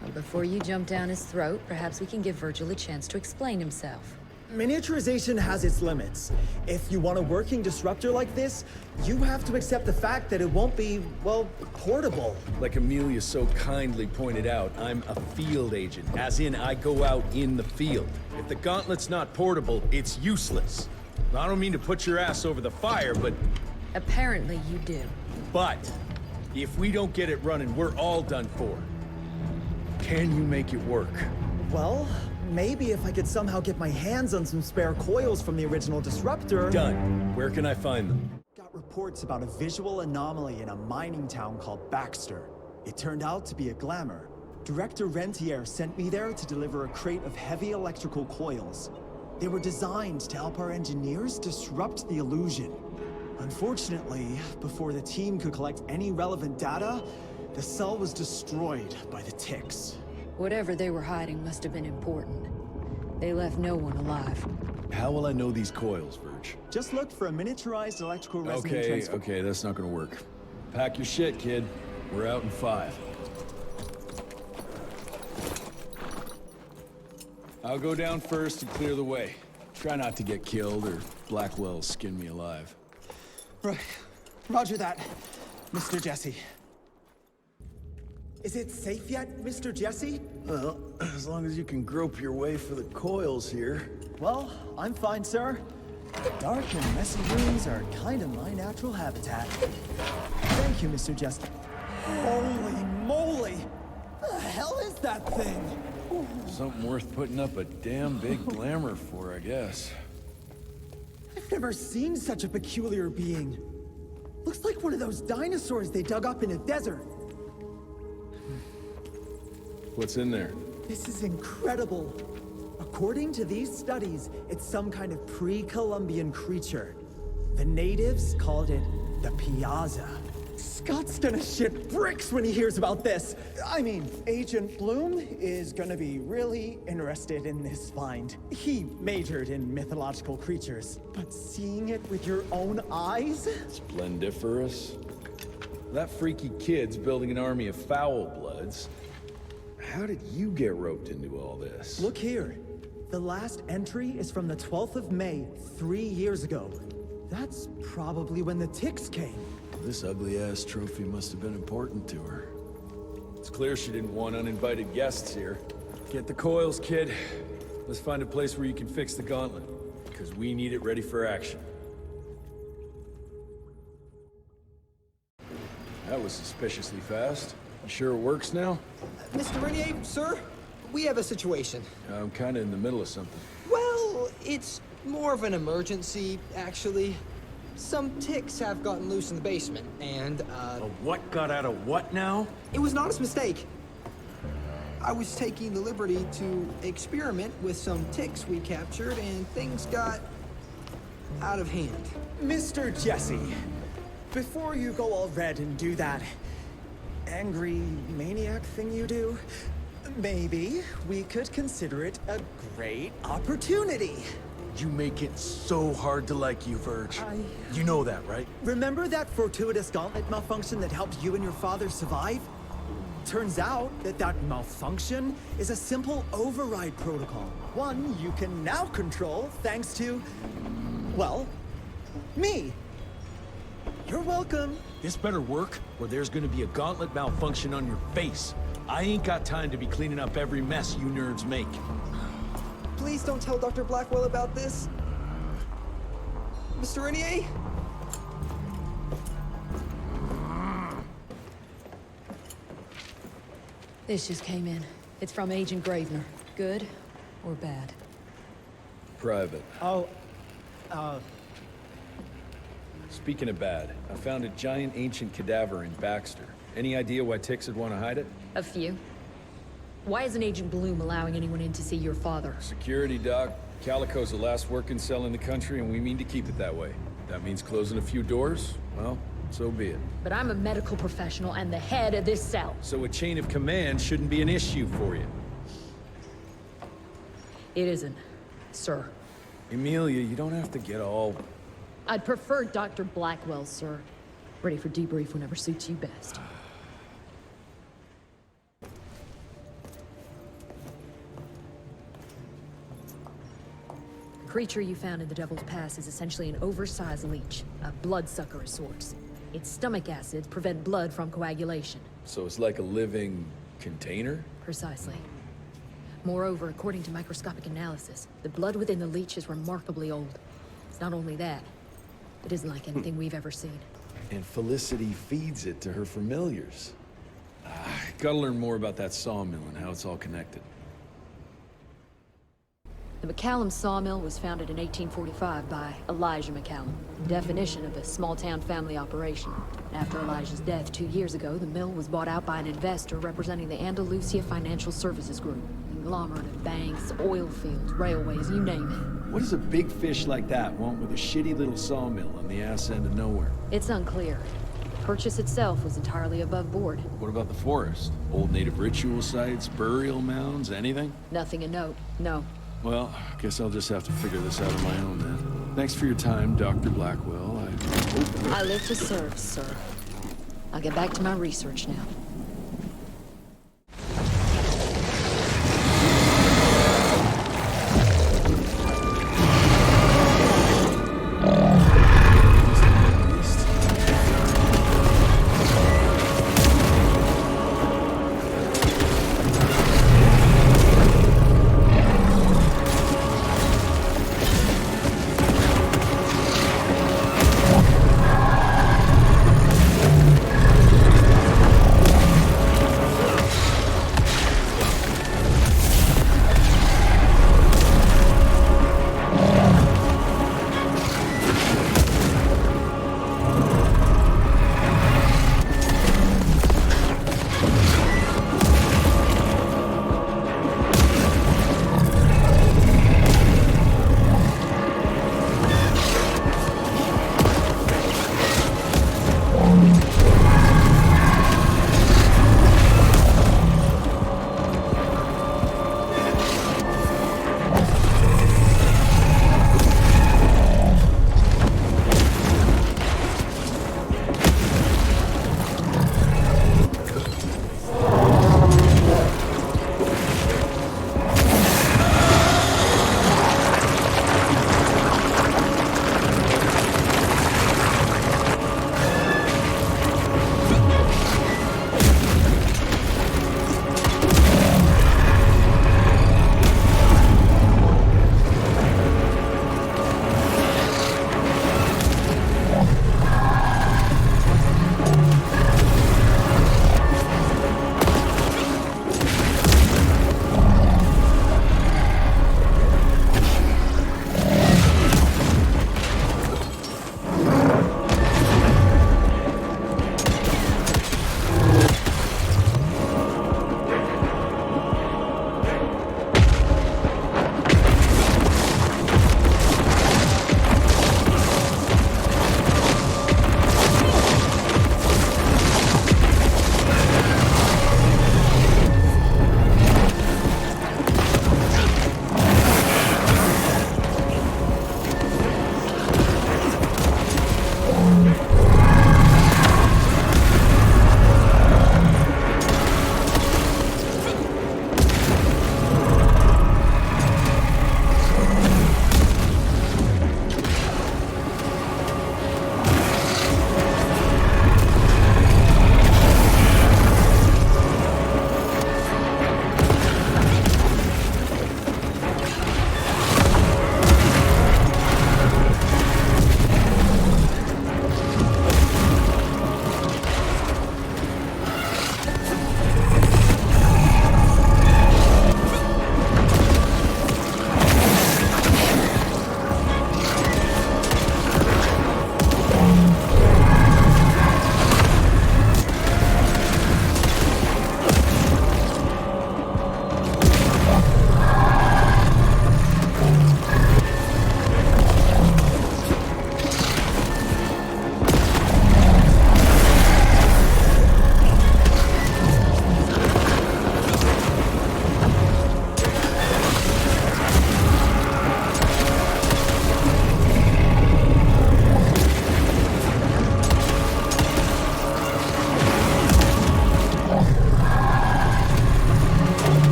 Speaker 13: Well, before you jump down his throat, perhaps we can give Virgil a chance to explain himself.
Speaker 14: Miniaturization has its limits. If you want a working disruptor like this, you have to accept the fact that it won't be, well, portable.
Speaker 3: Like Amelia so kindly pointed out, I'm a field agent, as in I go out in the field. If the gauntlet's not portable, it's useless. I don't mean to put your ass over the fire, but...
Speaker 13: Apparently you do.
Speaker 3: But, if we don't get it running, we're all done for. Can you make it work?
Speaker 14: Well, maybe if I could somehow get my hands on some spare coils from the original disruptor...
Speaker 3: Done. Where can I find them?
Speaker 14: Got reports about a visual anomaly in a mining town called Baxter. It turned out to be a glamour. Director Rentier sent me there to deliver a crate of heavy electrical coils. They were designed to help our engineers disrupt the illusion. Unfortunately, before the team could collect any relevant data, the cell was destroyed by the ticks.
Speaker 13: Whatever they were hiding must have been important. They left no one alive.
Speaker 3: How will I know these coils, Verge?
Speaker 14: Just look for a miniaturized electrical resonant transformer.
Speaker 3: Okay, that's not gonna work. Pack your shit, kid. We're out in 5. I'll go down first and clear the way. Try not to get killed or Blackwell skin me alive.
Speaker 14: Right. Roger that, Mr. Jesse. Is it safe yet, Mr. Jesse?
Speaker 3: Well, as long as you can grope your way for the coils here.
Speaker 14: Well, I'm fine, sir. Dark and messy rooms are kind of my natural habitat. Thank you, Mr. Jesse. Holy moly! The hell is that thing?
Speaker 3: Something worth putting up a damn big glamour for, I guess.
Speaker 14: I've never seen such a peculiar being. Looks like one of those dinosaurs they dug up in a desert.
Speaker 3: What's in there?
Speaker 14: This is incredible. According to these studies, it's some kind of pre-Columbian creature. The natives called it the Piazza. Scott's gonna shit bricks when he hears about this. I mean, Agent Bloom is gonna be really interested in this find. He majored in mythological creatures, but seeing it with your own eyes?
Speaker 3: Splendiferous. That freaky kid's building an army of foul bloods. How did you get roped into all this?
Speaker 14: Look here. The last entry is from the 12th of May, 3 years ago. That's probably when the ticks came.
Speaker 3: This ugly-ass trophy must have been important to her. It's clear she didn't want uninvited guests here. Get the coils, kid. Let's find a place where you can fix the gauntlet, because we need it ready for action. That was suspiciously fast. You sure it works now?
Speaker 15: Mr. Rentier, sir, we have a situation.
Speaker 3: I'm kinda in the middle of something.
Speaker 15: Well, it's more of an emergency, actually. Some ticks have gotten loose in the basement, and,
Speaker 3: A what got out of what now?
Speaker 15: It was an honest mistake. I was taking the liberty to experiment with some ticks we captured, and things got out of hand.
Speaker 14: Mr. Jesse, before you go all red and do that angry maniac thing you do, maybe we could consider it a great opportunity.
Speaker 3: You make it so hard to like you, Verge. You know that, right?
Speaker 14: Remember that fortuitous gauntlet malfunction that helped you and your father survive? Turns out that malfunction is a simple override protocol. One you can now control thanks to, well, me. You're welcome.
Speaker 3: This better work, or there's gonna be a gauntlet malfunction on your face. I ain't got time to be cleaning up every mess you nerds make.
Speaker 15: Please don't tell Dr. Blackwell about this. Mr. Rentier?
Speaker 13: This just came in. It's from Agent Gravener. Good or bad?
Speaker 3: Private.
Speaker 14: Oh,
Speaker 3: Speaking of bad, I found a giant ancient cadaver in Baxter. Any idea why ticks would want to hide it?
Speaker 13: A few. Why isn't Agent Bloom allowing anyone in to see your father?
Speaker 3: Security, Doc. Calico's the last working cell in the country, and we mean to keep it that way. That means closing a few doors? Well, so be it.
Speaker 13: But I'm a medical professional and the head of this cell.
Speaker 3: So a chain of command shouldn't be an issue for you.
Speaker 13: It isn't, sir.
Speaker 3: Emilia, you don't have to get all...
Speaker 13: I'd prefer Dr. Blackwell, sir. Ready for debrief whenever suits you best. The creature you found in the Devil's Pass is essentially an oversized leech, a bloodsucker of sorts. Its stomach acids prevent blood from coagulation.
Speaker 3: So it's like a living container?
Speaker 13: Precisely. Moreover, according to microscopic analysis, the blood within the leech is remarkably old. It's not only that, it isn't like anything we've ever seen.
Speaker 3: And Felicity feeds it to her familiars. Gotta learn more about that sawmill and how it's all connected.
Speaker 13: The McCallum sawmill was founded in 1845 by Elijah McCallum, definition of a small-town family operation. After Elijah's death 2 years ago, the mill was bought out by an investor representing the Andalusia Financial Services Group. Conglomerate of banks, oil fields, railways, you name it.
Speaker 3: What does a big fish like that want with a shitty little sawmill on the ass end of nowhere?
Speaker 13: It's unclear. Purchase itself was entirely above board.
Speaker 3: What about the forest? Old native ritual sites, burial mounds, anything?
Speaker 13: Nothing of note, no.
Speaker 3: Well, guess I'll just have to figure this out on my own then.
Speaker 16: Thanks for your time, Dr. Blackwell.
Speaker 13: I live to serve, sir. I'll get back to my research now.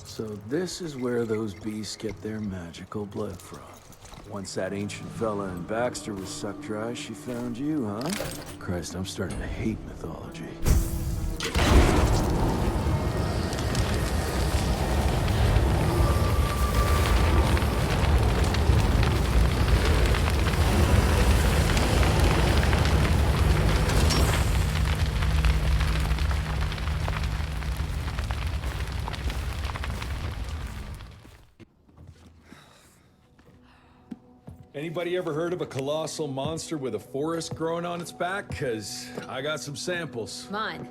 Speaker 11: So this is where those beasts get their magical blood from. Once that ancient fella in Baxter was sucked dry, she found you, huh? Christ, I'm starting to hate mythology.
Speaker 3: Anybody ever heard of a colossal monster with a forest growing on its back? 'Cause I got some samples.
Speaker 13: Mine.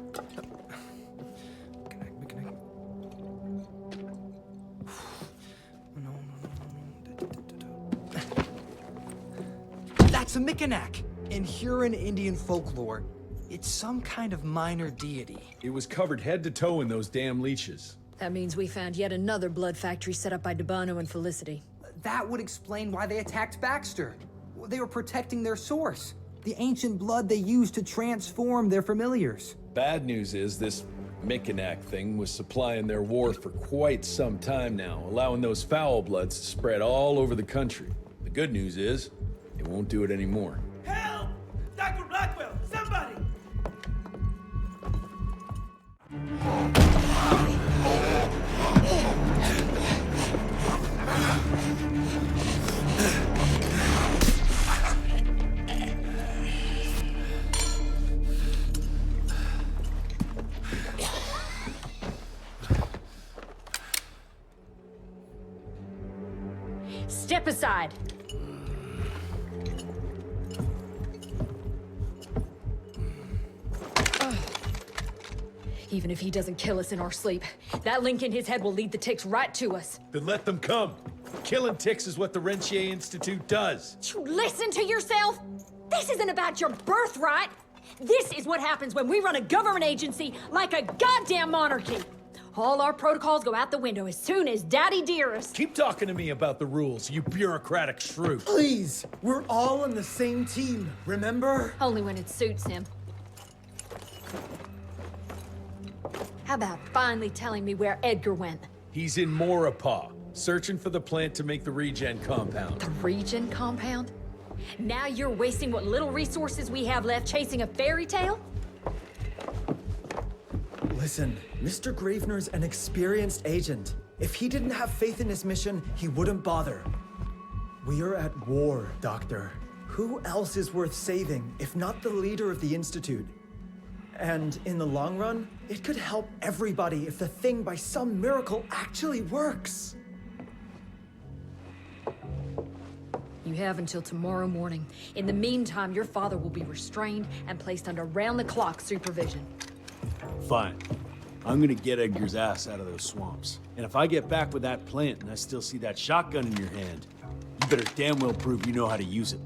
Speaker 15: That's a Mikanak! In Huron Indian folklore, it's some kind of minor deity.
Speaker 3: It was covered head to toe in those damn leeches.
Speaker 13: That means we found yet another blood factory set up by Debano and Felicity.
Speaker 15: That would explain why they attacked Baxter. They were protecting their source, the ancient blood they used to transform their familiars.
Speaker 3: Bad news is this Mikanak thing was supplying their war for quite some time now, allowing those foul bloods to spread all over the country. The good news is, it won't do it anymore.
Speaker 12: Help! Dr. Blackwell, somebody!
Speaker 13: Step aside. Even if he doesn't kill us in our sleep, that link in his head will lead the ticks right to us.
Speaker 3: Then let them come. Killing ticks is what the Rentier Institute does.
Speaker 13: You listen to yourself? This isn't about your birthright. This is what happens when we run a government agency like a goddamn monarchy. All our protocols go out the window as soon as Daddy Dearest.
Speaker 3: Keep talking to me about the rules, you bureaucratic shrew.
Speaker 14: Please, we're all on the same team, remember?
Speaker 13: Only when it suits him. How about finally telling me where Edgar went?
Speaker 3: He's in Maurepas, searching for the plant to make the regen compound.
Speaker 13: The regen compound? Now you're wasting what little resources we have left chasing a fairy tale?
Speaker 14: Listen, Mr. Gravener's an experienced agent. If he didn't have faith in his mission, he wouldn't bother. We are at war, Doctor. Who else is worth saving, if not the leader of the Institute? And in the long run, it could help everybody if the thing by some miracle actually works.
Speaker 13: You have until tomorrow morning. In the meantime, your father will be restrained and placed under round-the-clock supervision.
Speaker 3: Fine. I'm gonna get Edgar's ass out of those swamps. And if I get back with that plant and I still see that shotgun in your hand, you better damn well prove you know how to use it.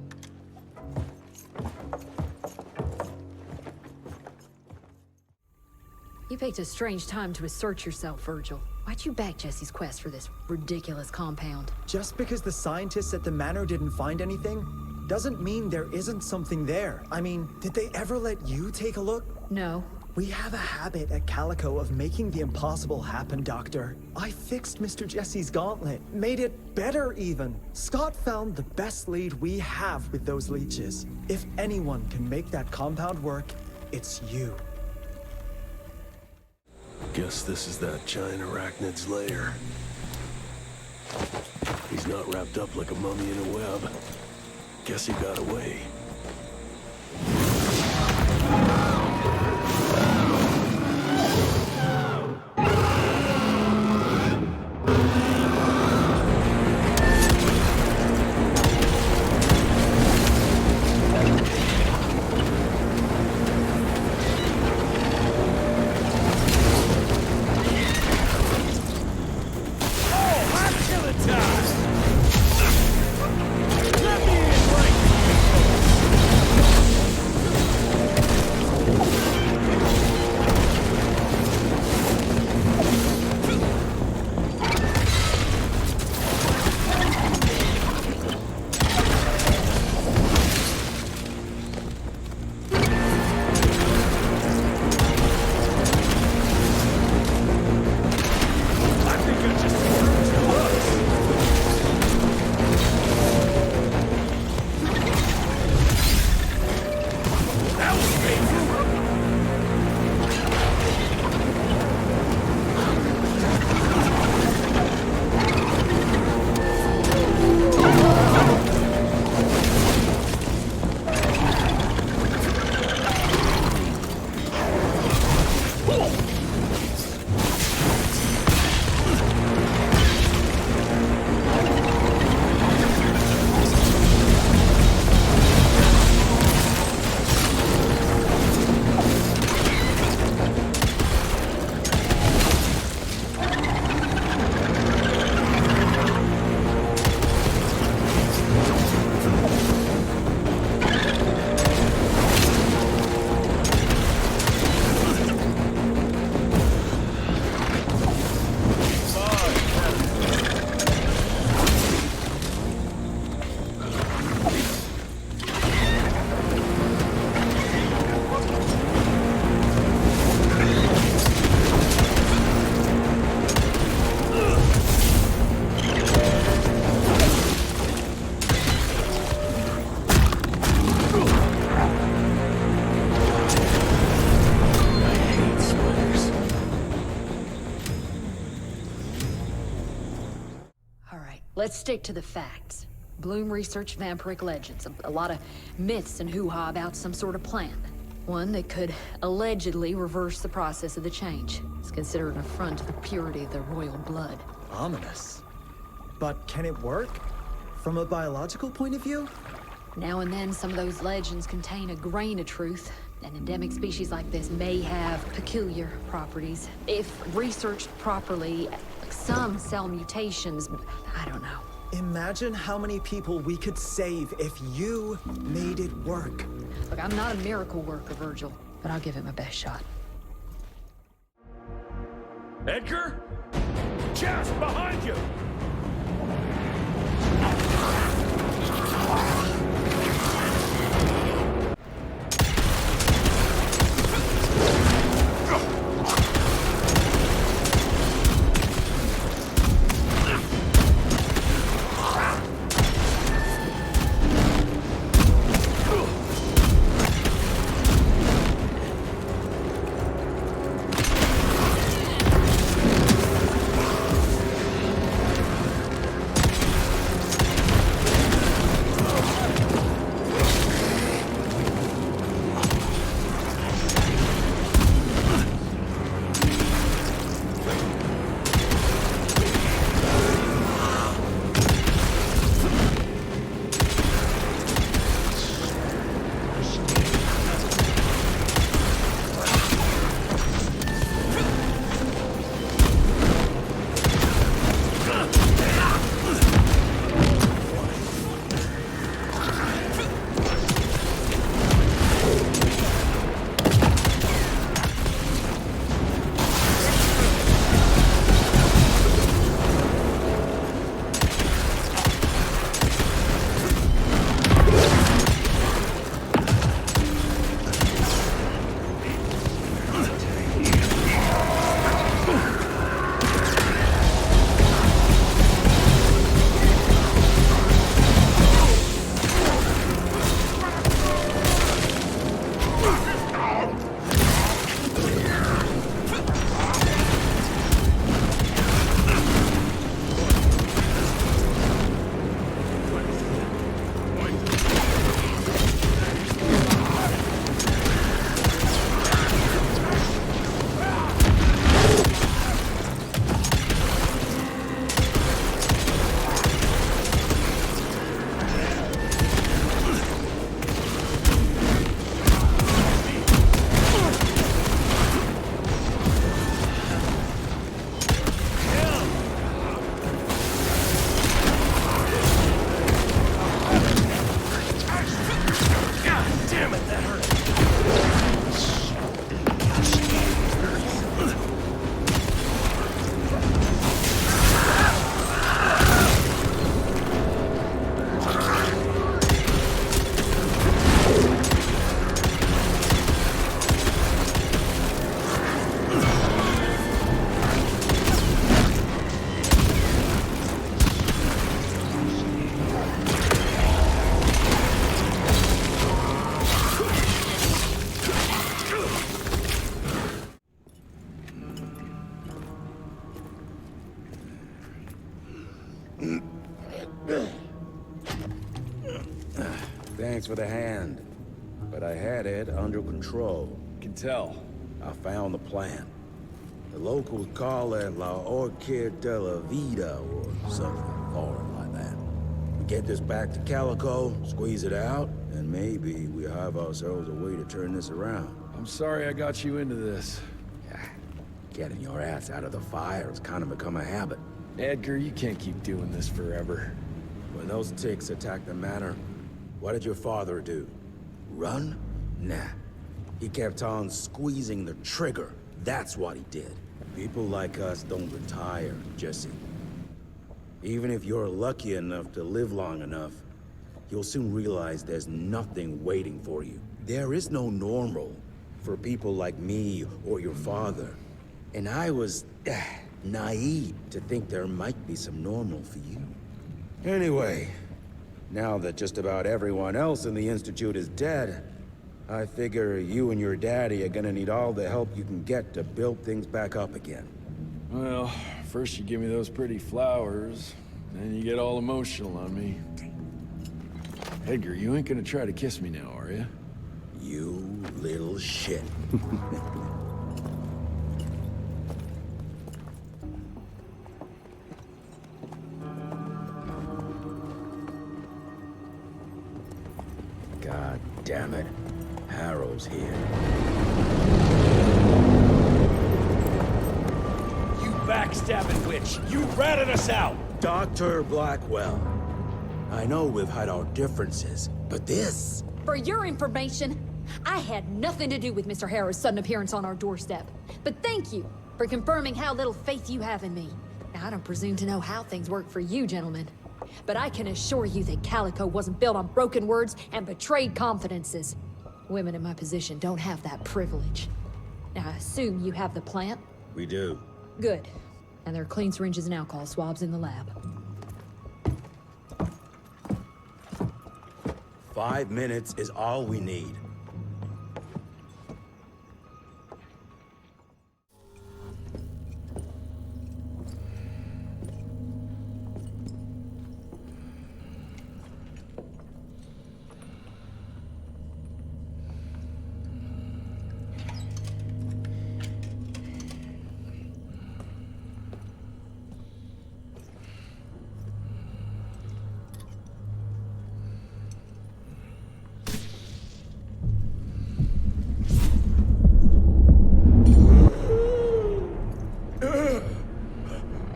Speaker 13: You picked a strange time to assert yourself, Virgil. Why'd you back Jesse's quest for this ridiculous compound?
Speaker 14: Just because the scientists at the manor didn't find anything, doesn't mean there isn't something there. I mean, did they ever let you take a look?
Speaker 13: No.
Speaker 14: We have a habit at Calico of making the impossible happen, Doctor. I fixed Mr. Jesse's gauntlet, made it better even. Scott found the best lead we have with those leeches. If anyone can make that compound work, it's you.
Speaker 1: Guess this is that giant arachnid's lair. He's not wrapped up like a mummy in a web. Guess he got away.
Speaker 12: Let me in right.
Speaker 13: let's stick to the facts. Bloom researched vampiric legends, a lot of myths and hoo-ha about some sort of plant. One that could allegedly reverse the process of the change. It's considered an affront to the purity of the royal blood.
Speaker 14: Ominous. But can it work? From a biological point of view?
Speaker 13: Now and then, some of those legends contain a grain of truth. An endemic species like this may have peculiar properties. If researched properly, some cell mutations, I don't know.
Speaker 14: Imagine how many people we could save if you made it work.
Speaker 13: Look, I'm not a miracle worker, Virgil, but I'll give it my best shot.
Speaker 12: Edgar? Just behind you!
Speaker 2: Thanks for the hand, but I had it under control.
Speaker 3: Can tell.
Speaker 2: I found the plan. The locals call it La Orchid de la Vida or something foreign like that. We get this back to Calico, squeeze it out, and maybe we have ourselves a way to turn this around.
Speaker 3: I'm sorry I got you into this.
Speaker 2: Getting your ass out of the fire has kind of become a habit.
Speaker 3: Edgar, you can't keep doing this forever.
Speaker 2: When those ticks attacked the manor, what did your father do? Run? Nah. He kept on squeezing the trigger. That's what he did. People like us don't retire, Jesse. Even if you're lucky enough to live long enough, you'll soon realize there's nothing waiting for you. There is no normal for people like me or your father. And I was naive to think there might be some normal for you. Anyway, now that just about everyone else in the Institute is dead, I figure you and your daddy are gonna need all the help you can get to build things back up again.
Speaker 3: Well, first you give me those pretty flowers,
Speaker 16: And you get all emotional on me. Edgar, you ain't gonna try to kiss me now, are you?
Speaker 2: You little shit. God damn it. Harrow's here.
Speaker 3: You backstabbing witch! You ratted us out!
Speaker 2: Dr. Blackwell. I know we've had our differences, but this...
Speaker 13: For your information, I had nothing to do with Mr. Harrow's sudden appearance on our doorstep. But thank you for confirming how little faith you have in me. Now, I don't presume to know how things work for you, gentlemen. But I can assure you that Calico wasn't built on broken words and betrayed confidences. Women in my position don't have that privilege. Now, I assume you have the plant?
Speaker 2: We do.
Speaker 13: Good. And there are clean syringes and alcohol swabs in the lab.
Speaker 2: 5 minutes is all we need.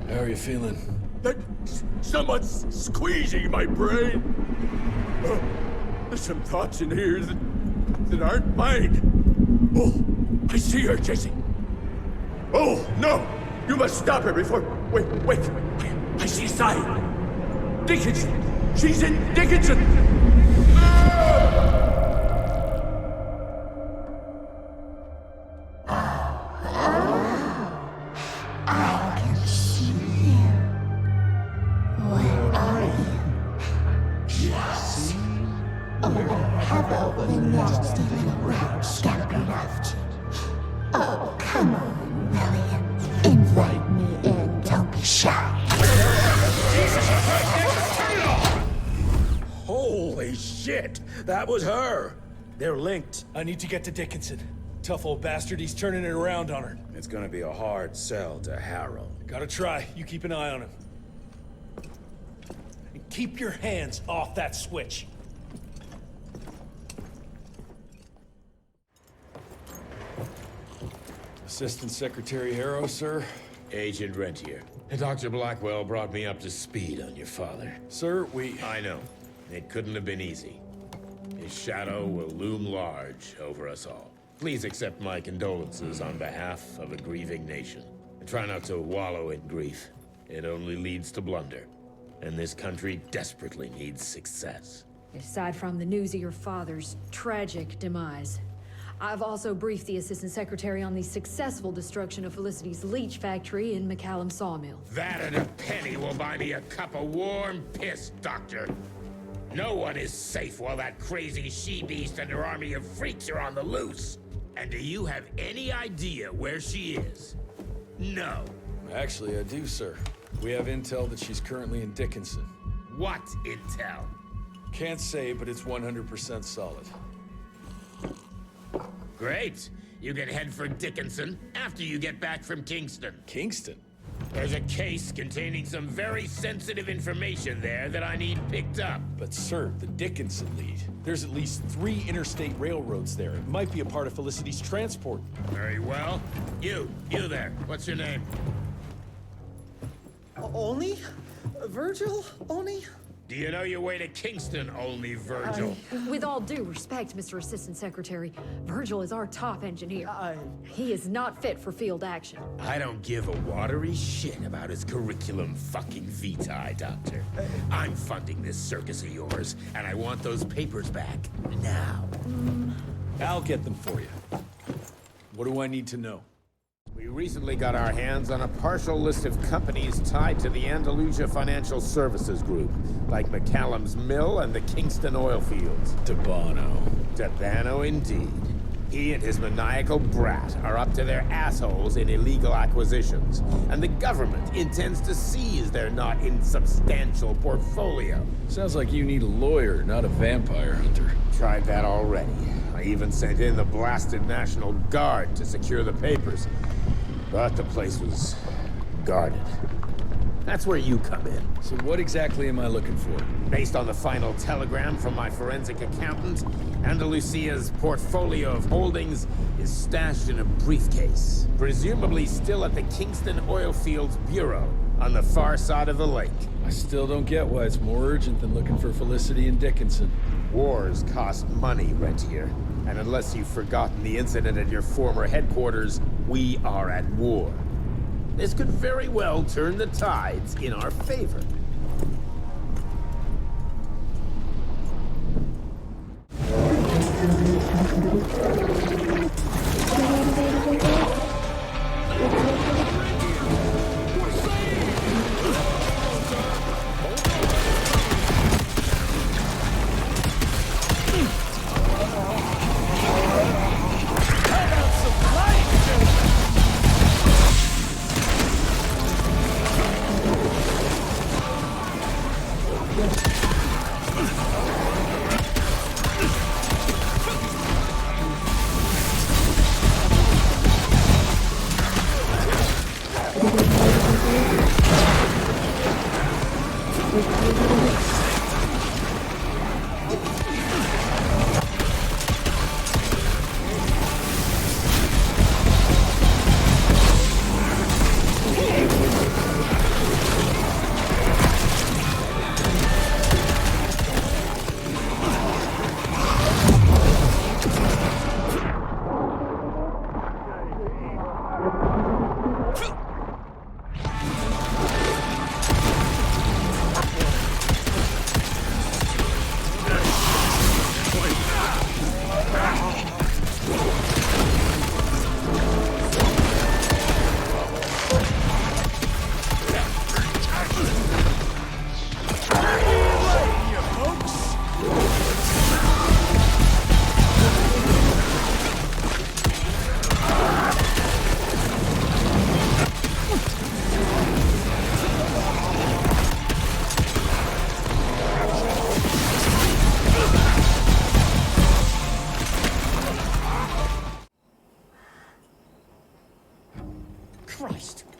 Speaker 16: How are you feeling?
Speaker 11: Someone's squeezing my brain. There's some thoughts in here that aren't mine. Oh, I see her, Jesse. Oh, no! You must stop her before... Wait. I see a sign. Dickinson! She's in Dickinson!
Speaker 8: Oh, come on, Lillian. Invite me in, don't be shy.
Speaker 2: Holy shit! That was her! They're linked.
Speaker 3: I need to get to Dickinson. Tough old bastard, he's turning it around on her.
Speaker 2: It's gonna be a hard sell to Harrow.
Speaker 3: Gotta try. You keep an eye on him. And keep your hands off that switch. Assistant Secretary Harrow, sir.
Speaker 17: Agent Rentier. Dr. Blackwell brought me up to speed on your father.
Speaker 3: Sir,
Speaker 17: I know. It couldn't have been easy. His shadow will loom large over us all. Please accept my condolences on behalf of a grieving nation. And try not to wallow in grief. It only leads to blunder. And this country desperately needs success.
Speaker 13: Aside from the news of your father's tragic demise, I've also briefed the Assistant Secretary on the successful destruction of Felicity's leech factory in McCallum Sawmill.
Speaker 17: That and a penny will buy me a cup of warm piss, Doctor. No one is safe while that crazy she-beast and her army of freaks are on the loose. And do you have any idea where she is? No.
Speaker 16: Actually, I do, sir. We have intel that she's currently in Dickinson.
Speaker 17: What intel?
Speaker 16: Can't say, but it's 100% solid.
Speaker 17: Great. You can head for Dickinson after you get back from Kingston.
Speaker 16: Kingston?
Speaker 17: There's a case containing some very sensitive information there that I need picked up.
Speaker 3: But sir, the Dickinson lead. There's at least 3 interstate railroads there. It might be a part of Felicity's transport.
Speaker 17: Very well. You there. What's your name?
Speaker 18: Only? Virgil? Only?
Speaker 17: Do you know your way to Kingston, only Virgil?
Speaker 13: With all due respect, Mr. Assistant Secretary, Virgil is our top engineer. He is not fit for field action.
Speaker 17: I don't give a watery shit about his curriculum fucking vitae, Doctor. I'm funding this circus of yours, and I want those papers back now.
Speaker 3: I'll get them for you. What do I need to know?
Speaker 17: We recently got our hands on a partial list of companies tied to the Andalusia Financial Services Group, like McCallum's Mill and the Kingston oil fields.
Speaker 3: Debano.
Speaker 17: Debano indeed. He and his maniacal brat are up to their assholes in illegal acquisitions, and the government intends to seize their not insubstantial portfolio.
Speaker 3: Sounds like you need a lawyer, not a vampire hunter.
Speaker 17: Tried that already. I even sent in the blasted National Guard to secure the papers, but the place was guarded. That's where you come in.
Speaker 3: So what exactly am I looking for?
Speaker 17: Based on the final telegram from my forensic accountant, Andalusia's portfolio of holdings is stashed in a briefcase, presumably still at the Kingston Oilfields Bureau on the far side of the lake.
Speaker 3: I still don't get why it's more urgent than looking for Felicity and Dickinson.
Speaker 17: Wars cost money, Rentier. And unless you've forgotten the incident at your former headquarters, we are at war. This could very well turn the tides in our favor.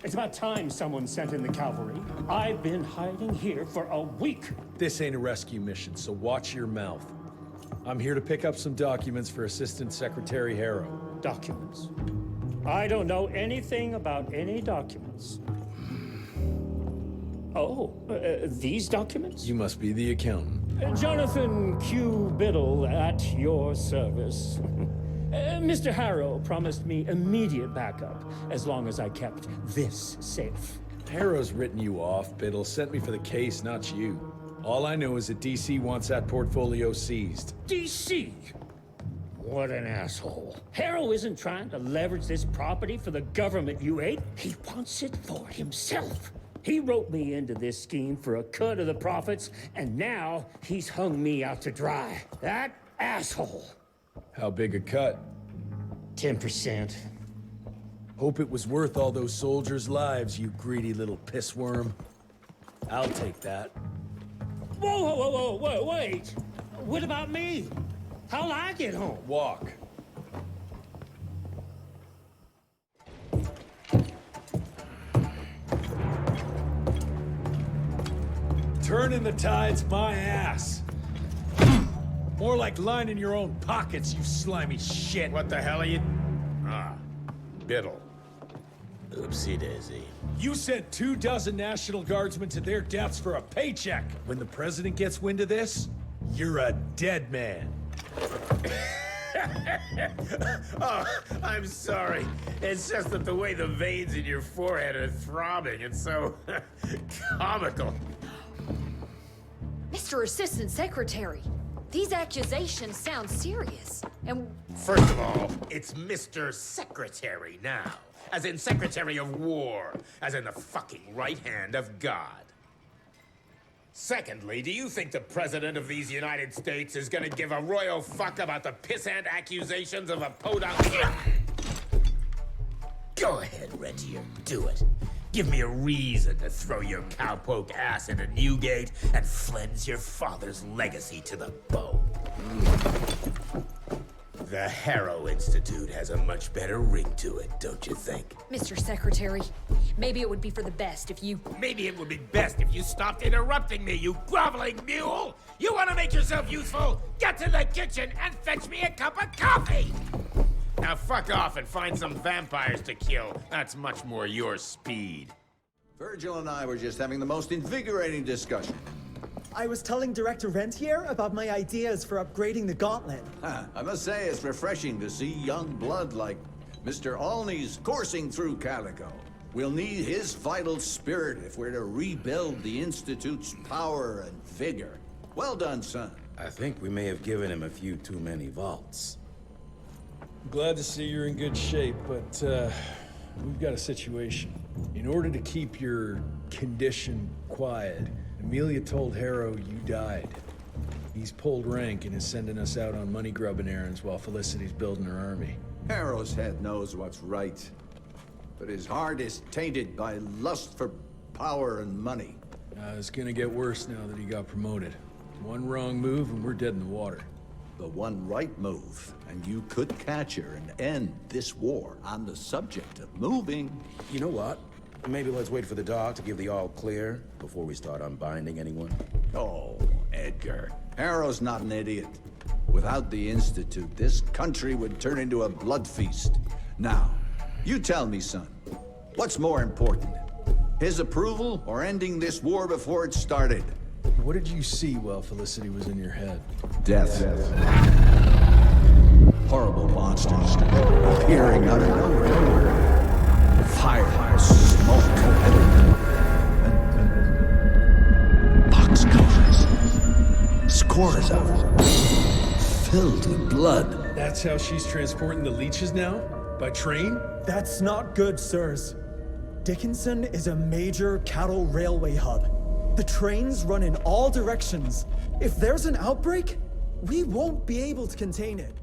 Speaker 19: It's about time someone sent in the cavalry. I've been hiding here for a week.
Speaker 3: This ain't a rescue mission, so watch your mouth. I'm here to pick up some documents for Assistant Secretary Harrow.
Speaker 19: Documents? I don't know anything about any documents. Oh, these documents?
Speaker 3: You must be the accountant.
Speaker 19: Jonathan Q. Biddle at your service. Mr. Harrow promised me immediate backup as long as I kept this safe.
Speaker 3: Harrow's written you off, Biddle. Sent me for the case, not you. All I know is that DC wants that portfolio seized.
Speaker 19: DC? What an asshole. Harrow isn't trying to leverage this property for the government you ate. He wants it for himself. He wrote me into this scheme for a cut of the profits, and now he's hung me out to dry. That asshole.
Speaker 3: How big a cut?
Speaker 19: 10%.
Speaker 3: Hope it was worth all those soldiers' lives, you greedy little pissworm. I'll take that.
Speaker 19: Whoa, wait! What about me? How'll I get home?
Speaker 3: Walk. Turning the tide's my ass. More like lining your own pockets, you slimy shit.
Speaker 17: What the hell are you... Ah, Biddle. Oopsie daisy.
Speaker 3: You sent 24 National Guardsmen to their deaths for a paycheck. When the president gets wind of this, you're a dead man.
Speaker 17: Oh, I'm sorry. It's just that the way the veins in your forehead are throbbing, it's so comical.
Speaker 13: Mr. Assistant Secretary, these accusations sound serious, and...
Speaker 17: First of all, it's Mr. Secretary now. As in Secretary of War. As in the fucking right hand of God. Secondly, do you think the President of these United States is gonna give a royal fuck about the pissant accusations of a podunk? Go ahead, Rentier, do it. Give me a reason to throw your cowpoke ass into Newgate and cleanse your father's legacy to the bone. The Harrow Institute has a much better ring to it, don't you think?
Speaker 13: Mr. Secretary, maybe it would be for the best if you...
Speaker 17: Maybe it would be best if you stopped interrupting me, you groveling mule! You want to make yourself useful? Get to the kitchen and fetch me a cup of coffee! Now fuck off and find some vampires to kill. That's much more your speed.
Speaker 10: Virgil and I were just having the most invigorating discussion.
Speaker 14: I was telling Director Rentier about my ideas for upgrading the gauntlet.
Speaker 10: I must say it's refreshing to see young blood like Mr. Olney's coursing through Calico. We'll need his vital spirit if we're to rebuild the Institute's power and vigor. Well done, son.
Speaker 2: I think we may have given him a few too many vaults.
Speaker 3: Glad to see you're in good shape, but we've got a situation. In order to keep your condition quiet, Amelia told Harrow you died. He's pulled rank and is sending us out on money-grubbing errands while Felicity's building her army.
Speaker 10: Harrow's head knows what's right, but his heart is tainted by lust for power and money.
Speaker 3: It's gonna get worse now that he got promoted. One wrong move and we're dead in the water.
Speaker 10: The one right move, and you could catch her and end this war. On the subject of moving...
Speaker 2: You know what? Maybe let's wait for the dog to give the all clear before we start unbinding anyone.
Speaker 10: Oh, Edgar. Harrow's not an idiot. Without the Institute, this country would turn into a blood feast. Now, you tell me, son, what's more important? His approval or ending this war before it started?
Speaker 3: What did you see while Felicity was in your head?
Speaker 10: Death. Horrible monsters appearing out of nowhere. Fire, smoke, and boxcars. Scores of them, filled with blood.
Speaker 3: That's how she's transporting the leeches now? By train?
Speaker 14: That's not good, sirs. Dickinson is a major cattle railway hub. The trains run in all directions. If there's an outbreak, we won't be able to contain it.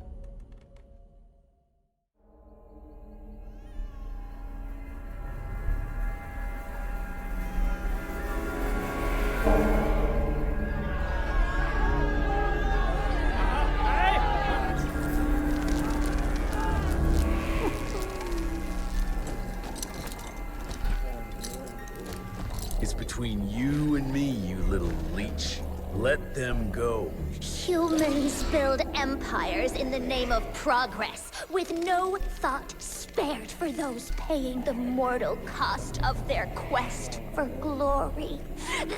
Speaker 3: It's between you and me, you little leech. Let them go.
Speaker 8: Humans build empires in the name of progress, with no thought spared for those paying the mortal cost of their quest for glory.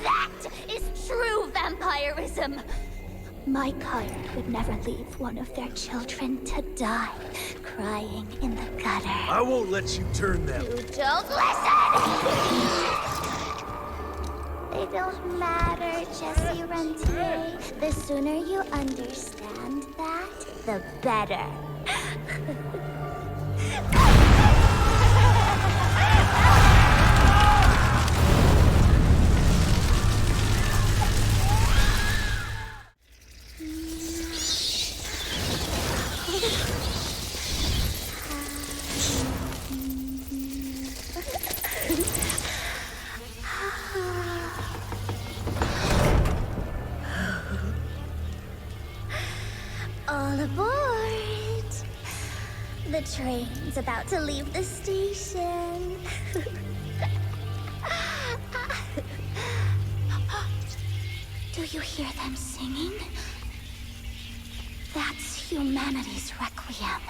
Speaker 8: That is true vampirism! My kind would never leave one of their children to die, crying in the gutter.
Speaker 3: I won't let you turn them.
Speaker 8: You don't listen! They don't matter, Jesse Rentier. The sooner you understand that, the better. All aboard! The train's about to leave the station. Do you hear them singing? That's humanity's requiem.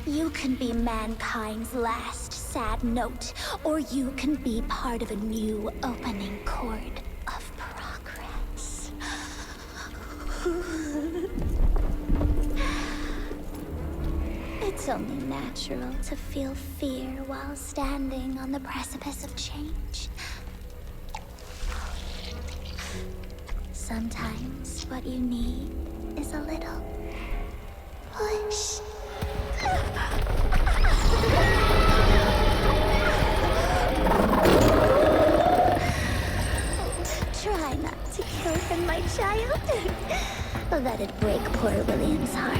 Speaker 8: You can be mankind's last sad note, or you can be part of a new opening chord of progress. It's only natural to feel fear while standing on the precipice of change. Sometimes what you need is a little push. Oh, that'd break poor William's heart.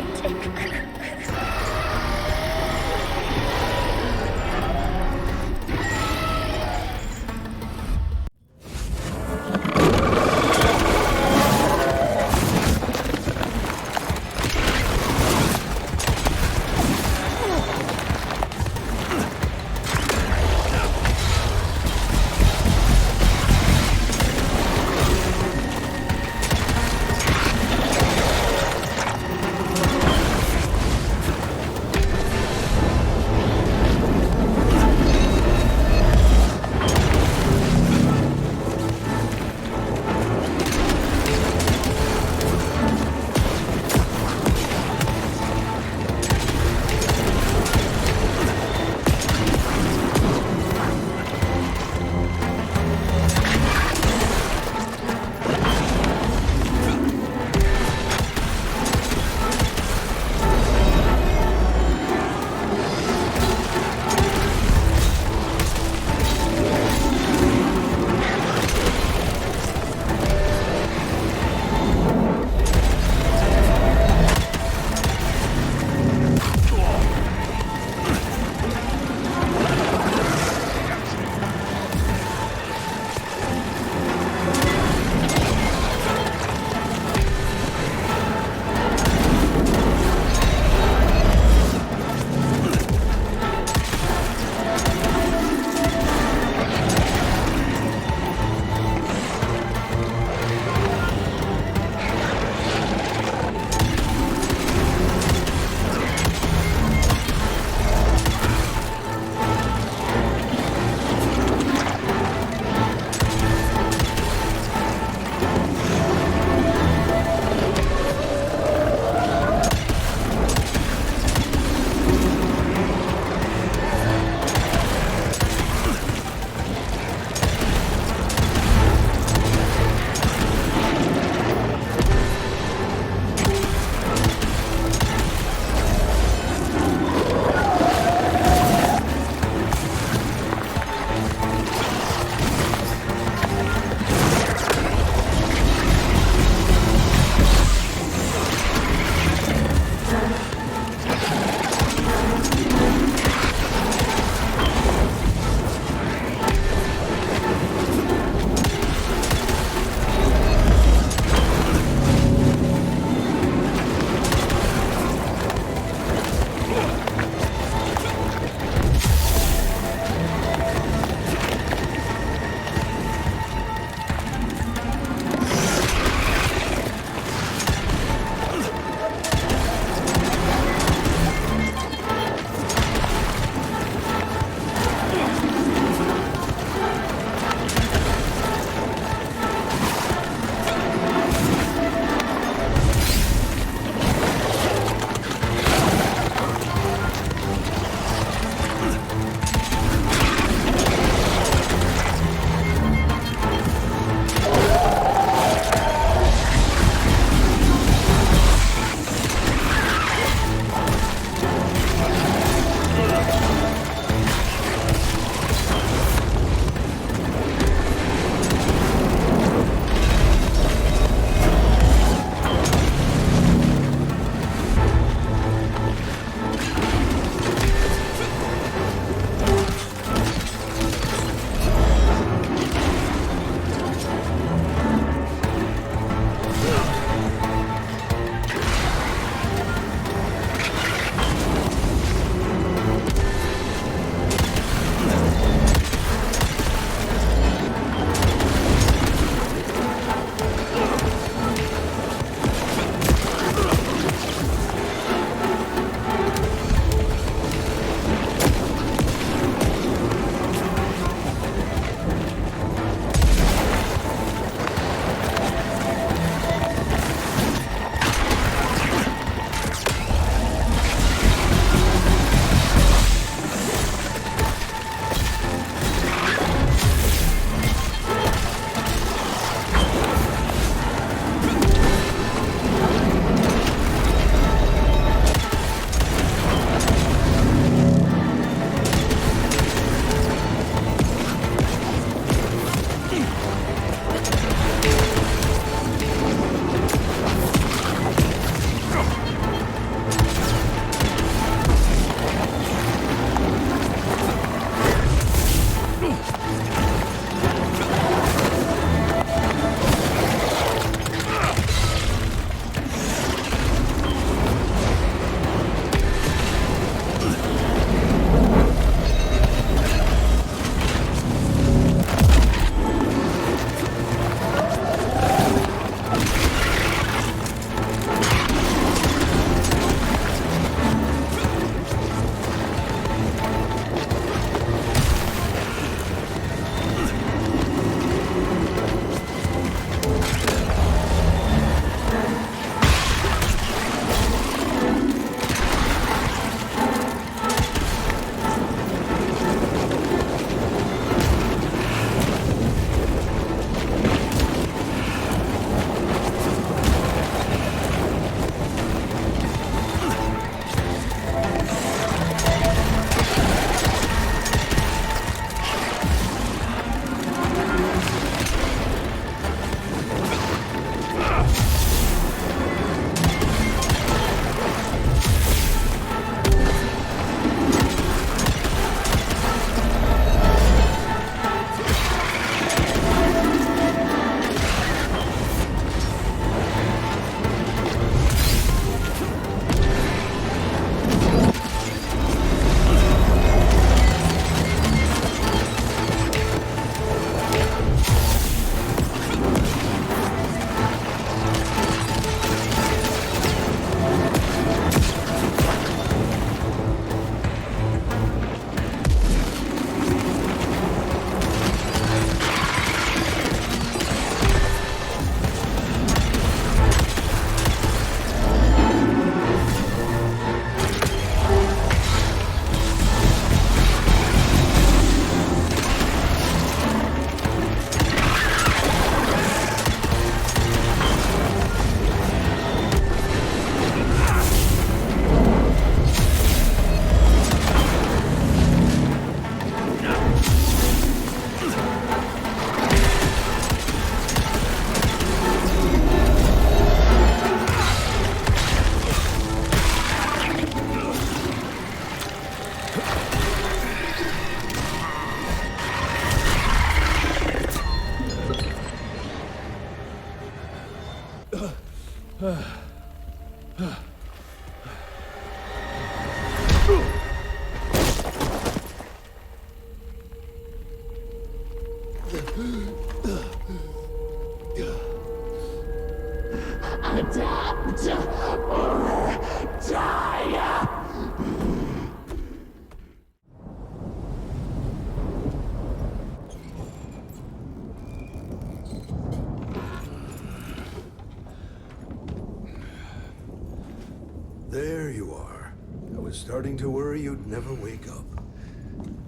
Speaker 7: There you are. I was starting to worry you'd never wake up.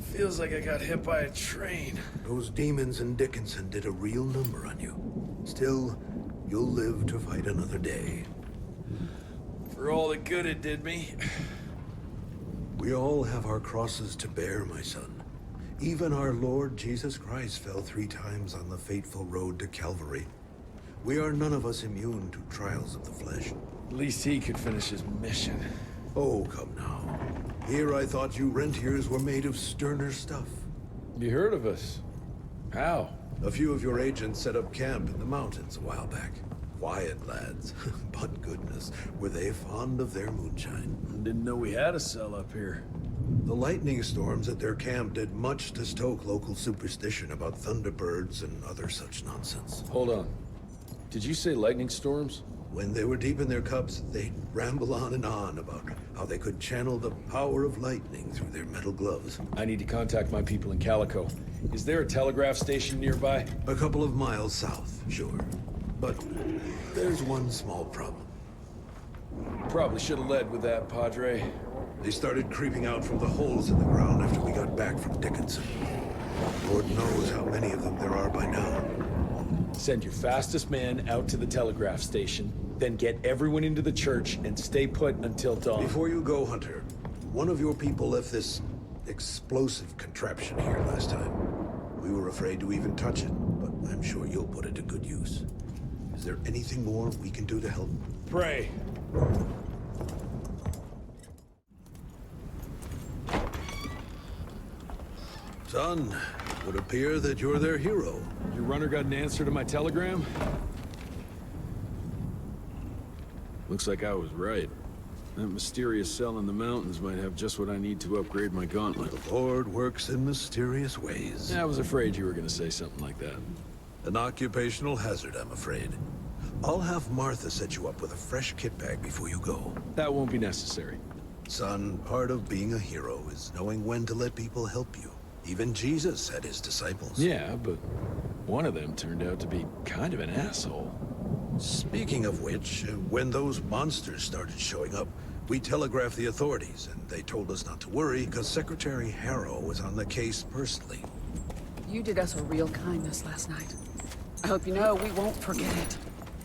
Speaker 16: Feels like I got hit by a train.
Speaker 7: Those demons in Dickinson did a real number on you. Still, you'll live to fight another day.
Speaker 16: For all the good it did me.
Speaker 7: We all have our crosses to bear, my son. Even our Lord Jesus Christ fell 3 times on the fateful road to Calvary. We are none of us immune to trials of the flesh.
Speaker 16: At least he could finish his mission.
Speaker 7: Oh, come now. Here I thought you Rentiers were made of sterner stuff.
Speaker 16: You heard of us? How?
Speaker 7: A few of your agents set up camp in the mountains a while back. Quiet lads, but goodness, were they fond of their moonshine.
Speaker 16: Didn't know we had a cell up here.
Speaker 7: The lightning storms at their camp did much to stoke local superstition about thunderbirds and other such nonsense.
Speaker 16: Hold on. Did you say lightning storms?
Speaker 7: When they were deep in their cups, they'd ramble on and on about how they could channel the power of lightning through their metal gloves.
Speaker 16: I need to contact my people in Calico. Is there a telegraph station nearby?
Speaker 7: A couple of miles south, sure. But there's one small problem.
Speaker 16: Probably should have led with that, Padre.
Speaker 7: They started creeping out from the holes in the ground after we got back from Dickinson. Lord knows how many of them there are by now.
Speaker 16: Send your fastest man out to the telegraph station, then get everyone into the church and stay put until dawn.
Speaker 7: Before you go, Hunter, one of your people left this explosive contraption here last time. We were afraid to even touch it, but I'm sure you'll put it to good use. Is there anything more we can do to help?
Speaker 16: Pray.
Speaker 7: Son, it would appear that you're their hero.
Speaker 16: Your runner got an answer to my telegram? Looks like I was right. That mysterious cell in the mountains might have just what I need to upgrade my gauntlet.
Speaker 7: The Lord works in mysterious ways.
Speaker 16: I was afraid you were gonna say something like that.
Speaker 7: An occupational hazard, I'm afraid. I'll have Martha set you up with a fresh kit bag before you go.
Speaker 16: That won't be necessary.
Speaker 7: Son, part of being a hero is knowing when to let people help you. Even Jesus had his disciples.
Speaker 16: Yeah, but one of them turned out to be kind of an asshole.
Speaker 7: Speaking of which, when those monsters started showing up, we telegraphed the authorities, and they told us not to worry because Secretary Harrow was on the case personally.
Speaker 20: You did us a real kindness last night. I hope you know we won't forget it.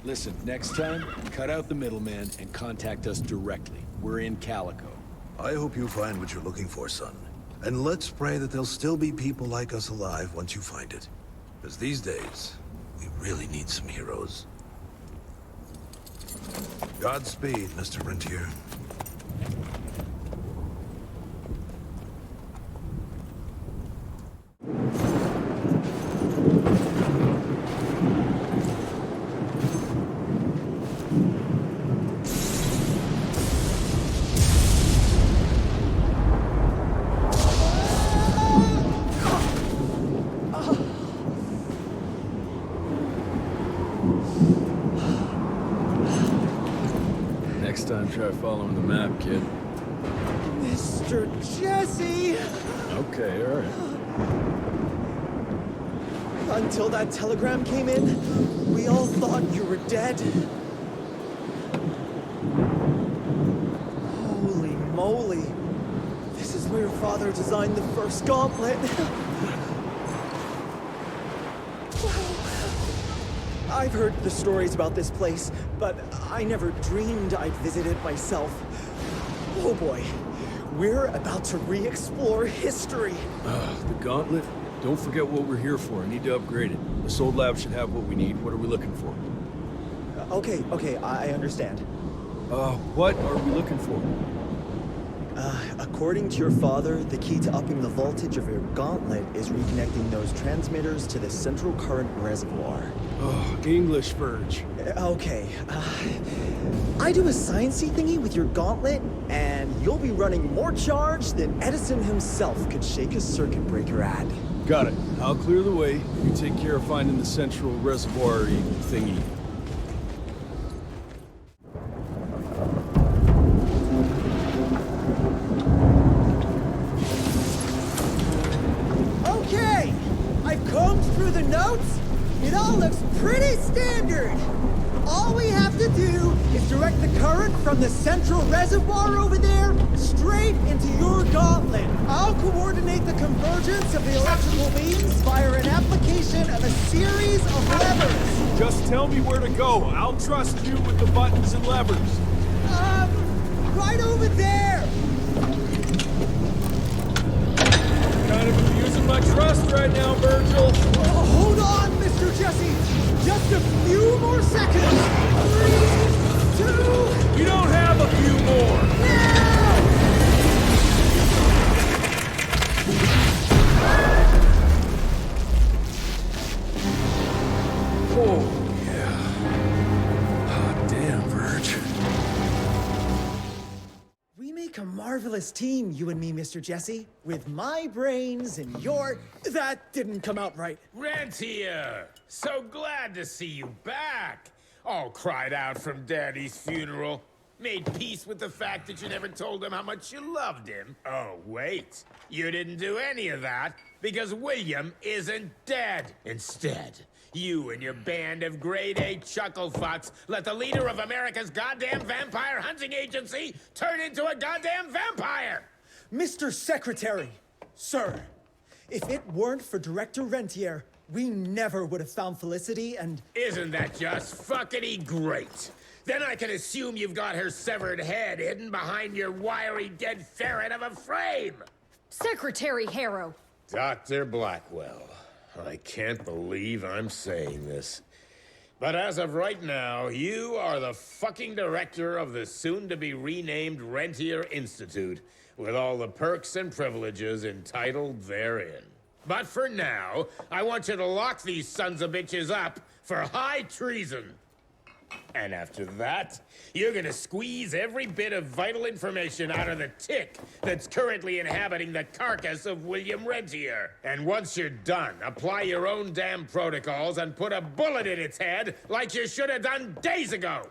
Speaker 16: Listen, next time, cut out the middleman and contact us directly. We're in Calico.
Speaker 7: I hope you find what you're looking for, son. And let's pray that there'll still be people like us alive once you find it. Because these days, we really need some heroes. Godspeed, Mr. Rentier.
Speaker 16: Next time, try following the map, kid.
Speaker 14: Mr. Jesse!
Speaker 16: Okay, all right.
Speaker 14: Until that telegram came in, we all thought you were dead. Holy moly. This is where your father designed the first gauntlet. I've heard the stories about this place, but I never dreamed I'd visit it myself. Oh boy, we're about to re-explore history.
Speaker 16: The gauntlet? Don't forget what we're here for. I need to upgrade it. The Soul Lab should have what we need. What are we looking for?
Speaker 14: Okay, I understand.
Speaker 16: What are we looking for?
Speaker 14: According to your father, the key to upping the voltage of your gauntlet is reconnecting those transmitters to the central current reservoir.
Speaker 16: Oh, English Verge.
Speaker 14: Okay, I do a sciencey thingy with your gauntlet, and you'll be running more charge than Edison himself could shake a circuit breaker at.
Speaker 16: Got it. I'll clear the way. You take care of finding the central reservoir-y thingy.
Speaker 14: Okay, I've combed through the notes. It all looks pretty standard. All we have to do is direct the current from the central reservoir over there straight into your gauntlet. I'll coordinate the convergence of the electrical beams via an application of a series of levers.
Speaker 16: Just tell me where to go. I'll trust you with the buttons and levers.
Speaker 14: Right over there.
Speaker 16: Kind of abusing my trust right now, Virgil.
Speaker 14: Hold on, Mr. Jesse. Just a few more seconds. 3, 2.
Speaker 16: We don't have a few more.
Speaker 14: Now!
Speaker 16: Oh, yeah. Hot damn, Virg.
Speaker 14: We make a marvelous team, you and me, Mr. Jesse. With my brains and your... That didn't come out right.
Speaker 17: Rentier! So glad to see you back! All cried out from Daddy's funeral. Made peace with the fact that you never told him how much you loved him. Oh, wait. You didn't do any of that because William isn't dead. Instead, you and your band of grade-A chucklefucks let the leader of America's goddamn vampire hunting agency turn into a goddamn vampire!
Speaker 14: Mr. Secretary, sir, if it weren't for Director Rentier, we never would have found Felicity and...
Speaker 17: Isn't that just fuckity great? Then I can assume you've got her severed head hidden behind your wiry dead ferret of a frame!
Speaker 13: Secretary Harrow!
Speaker 17: Dr. Blackwell, I can't believe I'm saying this. But as of right now, you are the fucking director of the soon-to-be renamed Rentier Institute, with all the perks and privileges entitled therein. But for now, I want you to lock these sons of bitches up for high treason. And after that, you're gonna squeeze every bit of vital information out of the tick that's currently inhabiting the carcass of William Rentier. And once you're done, apply your own damn protocols and put a bullet in its head like you should have done days ago.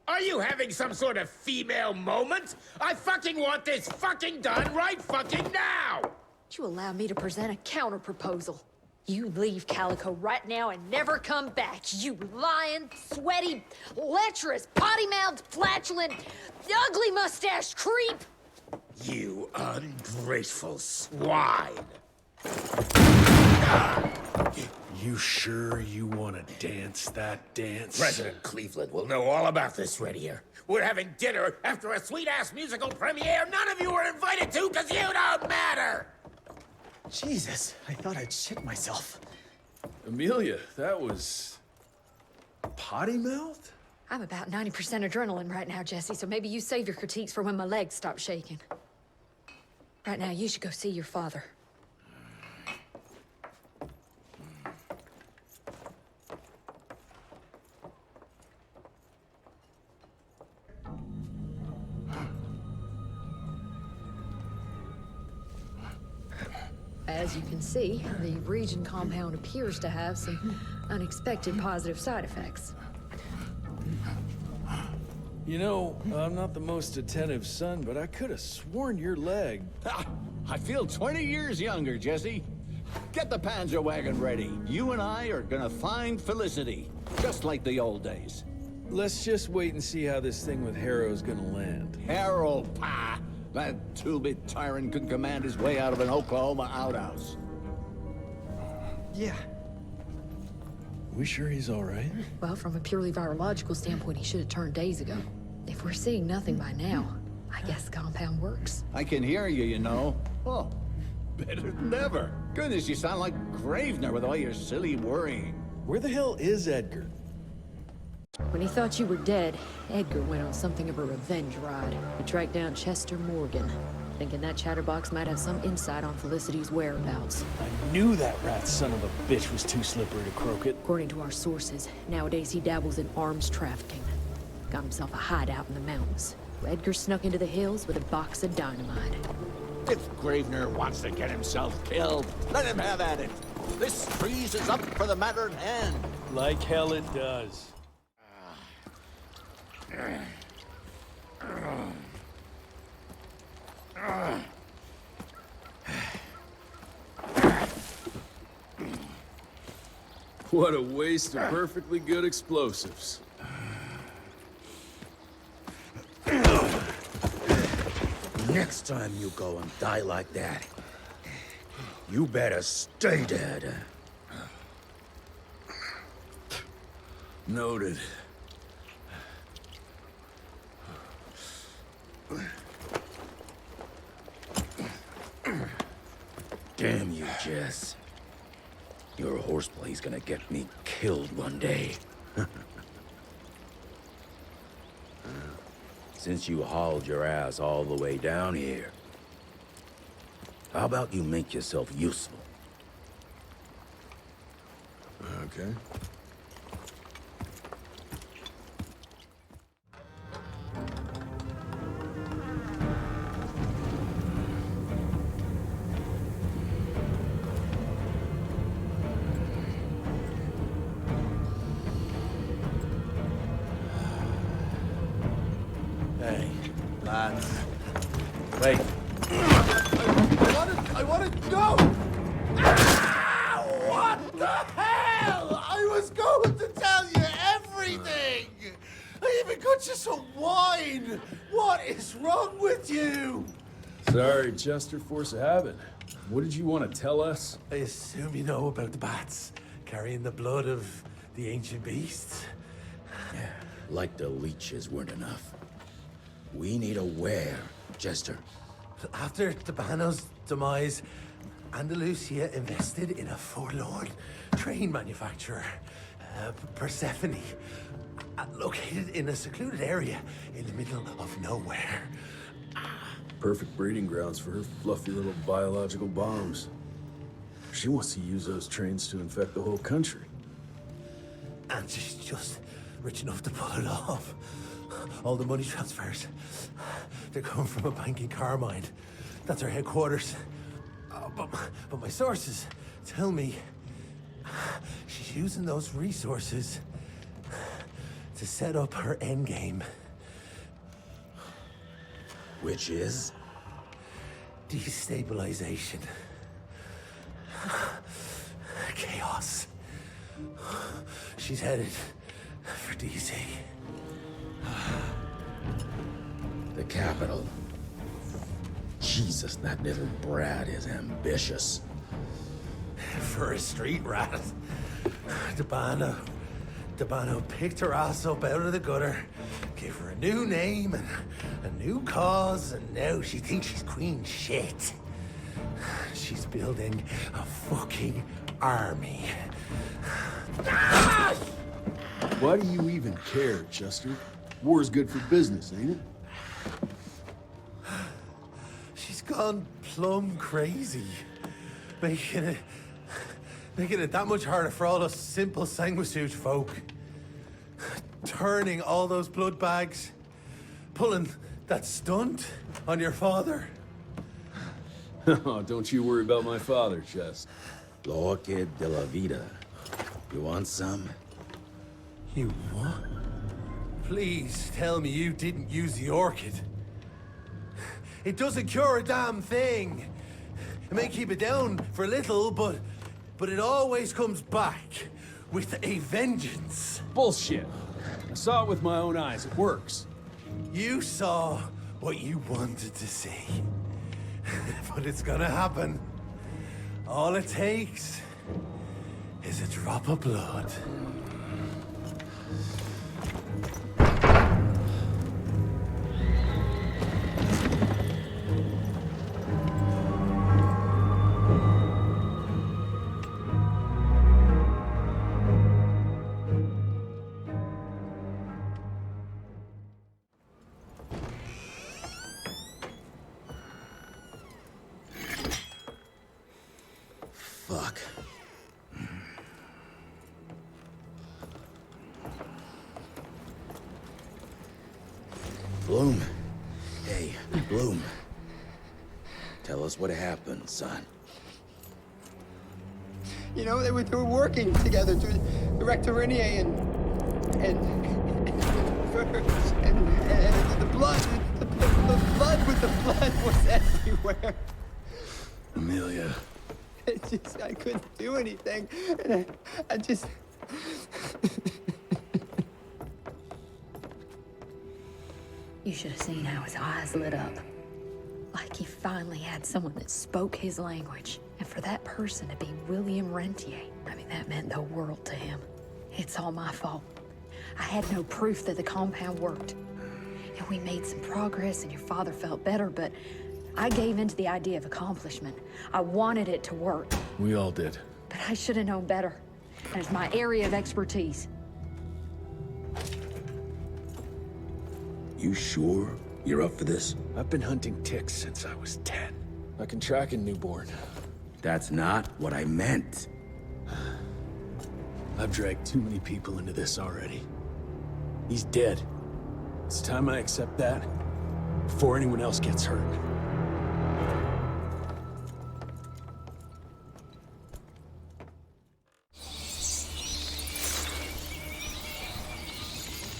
Speaker 17: Are you having some sort of female moment? I fucking want this fucking done right fucking now!
Speaker 13: Would you allow me to present a counter-proposal? You leave Calico right now and never come back, you lying, sweaty, lecherous, potty-mouthed, flatulent, ugly mustached creep!
Speaker 17: You ungrateful swine!
Speaker 16: You sure you want to dance that dance?
Speaker 17: President Cleveland will know all about this, Rentier. We're having dinner after a sweet-ass musical premiere none of you were invited to because you don't matter!
Speaker 14: Jesus, I thought I'd shit myself.
Speaker 16: Amelia, that was... potty mouth?
Speaker 13: I'm about 90% adrenaline right now, Jesse, so maybe you save your critiques for when my legs stop shaking. Right now, you should go see your father. As you can see, the region compound appears to have some unexpected positive side effects.
Speaker 16: You know, I'm not the most attentive son, but I could have sworn your leg...
Speaker 9: I feel 20 years younger, Jesse. Get the Panzer wagon ready. You and I are gonna find Felicity, just like the old days.
Speaker 16: Let's just wait and see how this thing with Harrow's gonna land.
Speaker 9: Harrow, pah! That two-bit tyrant could command his way out of an Oklahoma outhouse.
Speaker 14: Yeah.
Speaker 16: We sure he's all right?
Speaker 13: Well, from a purely virological standpoint, he should have turned days ago. If we're seeing nothing by now, I guess the compound works.
Speaker 9: I can hear you, you know. Oh, better than ever. Goodness, you sound like Gravener with all your silly worrying.
Speaker 16: Where the hell is Edgar?
Speaker 13: When he thought you were dead, Edgar went on something of a revenge ride. He tracked down Chester Morgan, thinking that chatterbox might have some insight on Felicity's whereabouts.
Speaker 16: I knew that rat son of a bitch was too slippery to croak it.
Speaker 13: According to our sources, nowadays he dabbles in arms trafficking. Got himself a hideout in the mountains. Edgar snuck into the hills with a box of dynamite.
Speaker 9: If Gravener wants to get himself killed, let him have at it. This trees is up for the matter at hand.
Speaker 16: Like hell it does. What a waste of perfectly good explosives.
Speaker 2: Next time you go and die like that, you better stay dead.
Speaker 16: Noted.
Speaker 2: Damn you, Jess. Your horseplay's gonna get me killed one day. Since you hauled your ass all the way down here, how about you make yourself useful?
Speaker 16: Okay.
Speaker 4: Hey, lads. Wait. I want to go! Ah, what the hell? I was going to tell you everything! I even got you some wine! What is wrong with you?
Speaker 16: Sorry, Chester, force of habit. What did you want to tell us?
Speaker 4: I assume you know about the bats, carrying the blood of the ancient beasts.
Speaker 2: Like the leeches weren't enough. We need a where, Jester.
Speaker 4: After Tabano's demise, Andalusia invested in a forlorn train manufacturer, Persephone, located in a secluded area in the middle of nowhere.
Speaker 16: Perfect breeding grounds for her fluffy little biological bombs. She wants to use those trains to infect the whole country.
Speaker 4: And she's just rich enough to pull it off. All the money transfers, they're coming from a bank in Carmine. That's her headquarters. But my sources tell me she's using those resources to set up her endgame.
Speaker 2: Which is?
Speaker 4: Destabilization. Chaos. She's headed for DC.
Speaker 2: The capital. Jesus, that little brat is ambitious.
Speaker 4: For a street rat. Tabano picked her ass up out of the gutter, gave her a new name and a new cause, and now she thinks she's queen shit. She's building a fucking army.
Speaker 16: Why do you even care, Chester? War's good for business, ain't it?
Speaker 4: She's gone plumb crazy. Making it that much harder for all us simple Sanguisuge folk. Turning all those blood bags. Pulling that stunt on your father.
Speaker 16: Oh, don't you worry about my father, Chest.
Speaker 2: L'orchid de la vida. You want some?
Speaker 4: You what? Please tell me you didn't use the orchid. It doesn't cure a damn thing. It may keep it down for a little, but it always comes back with a vengeance.
Speaker 16: Bullshit. I saw it with my own eyes. It works.
Speaker 4: You saw what you wanted to see. But it's gonna happen. All it takes is a drop of blood.
Speaker 2: Fuck. Bloom. Hey, Bloom. Tell us what happened, son.
Speaker 21: You know, they were working together to direct Rentier and the blood with the blood was everywhere.
Speaker 16: Amelia.
Speaker 21: I couldn't do anything. And I just...
Speaker 13: You should have seen how his eyes lit up. Like he finally had someone that spoke his language. And for that person to be William Rentier, I mean, that meant the world to him. It's all my fault. I had no proof that the compound worked. And we made some progress and your father felt better, but I gave in to the idea of accomplishment. I wanted it to work.
Speaker 16: We all did.
Speaker 13: But I should have known better. And it's my area of expertise.
Speaker 2: You sure you're up for this?
Speaker 16: I've been hunting ticks since I was 10. I can track a newborn.
Speaker 2: That's not what I meant.
Speaker 16: I've dragged too many people into this already. He's dead. It's time I accept that before anyone else gets hurt.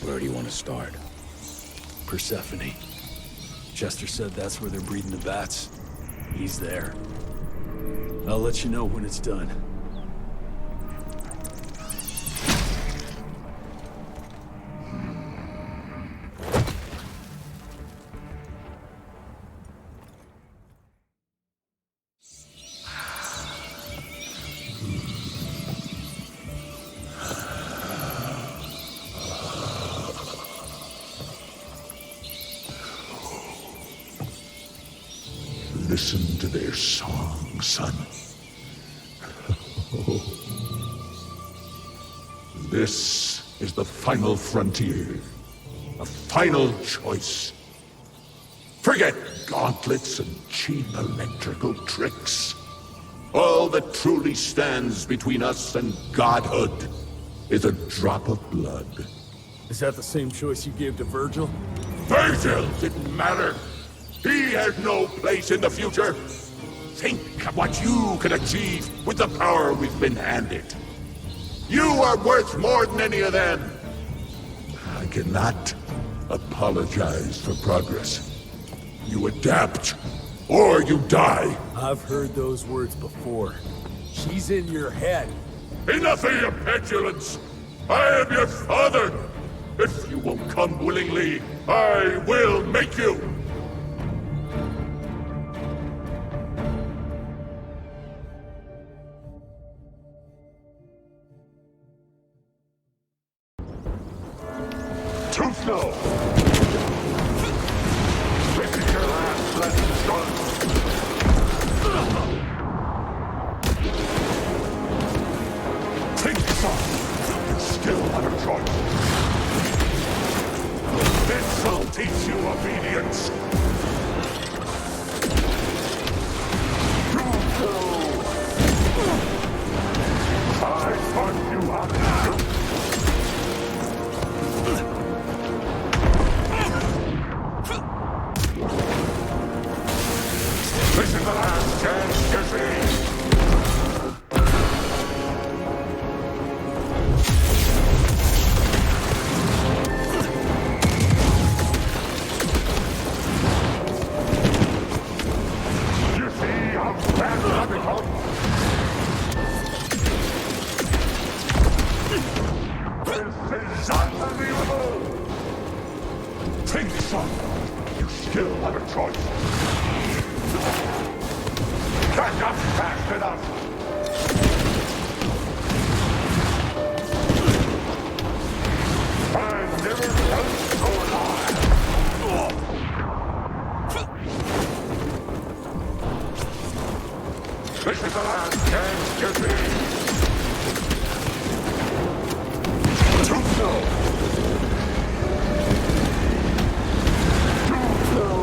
Speaker 2: Where do you want to start?
Speaker 16: Persephone. Chester said that's where they're breeding the bats. He's there. I'll let you know when it's done.
Speaker 7: Listen to their song, son. This is the final frontier. A final choice. Forget gauntlets and cheap electrical tricks. All that truly stands between us and godhood is a drop of blood.
Speaker 16: Is that the same choice you gave to Virgil?
Speaker 7: Virgil didn't matter. He had no place in the future. Think of what you can achieve with the power we've been handed. You are worth more than any of them. I cannot apologize for progress. You adapt, or you die.
Speaker 16: I've heard those words before. She's in your head.
Speaker 7: Enough of your petulance. I am your father. If you won't come willingly, I will make you. Snow. Making your last lessons done. Think some. You still have a choice. This will teach you obedience. I taught you how to shoot. This is the last chance you see! You see how bad I become? This is unbelievable! Think, son. You still have a choice. Catch up fast enough! I never felt so alive! This is the last chance you see! Too slow! Too slow!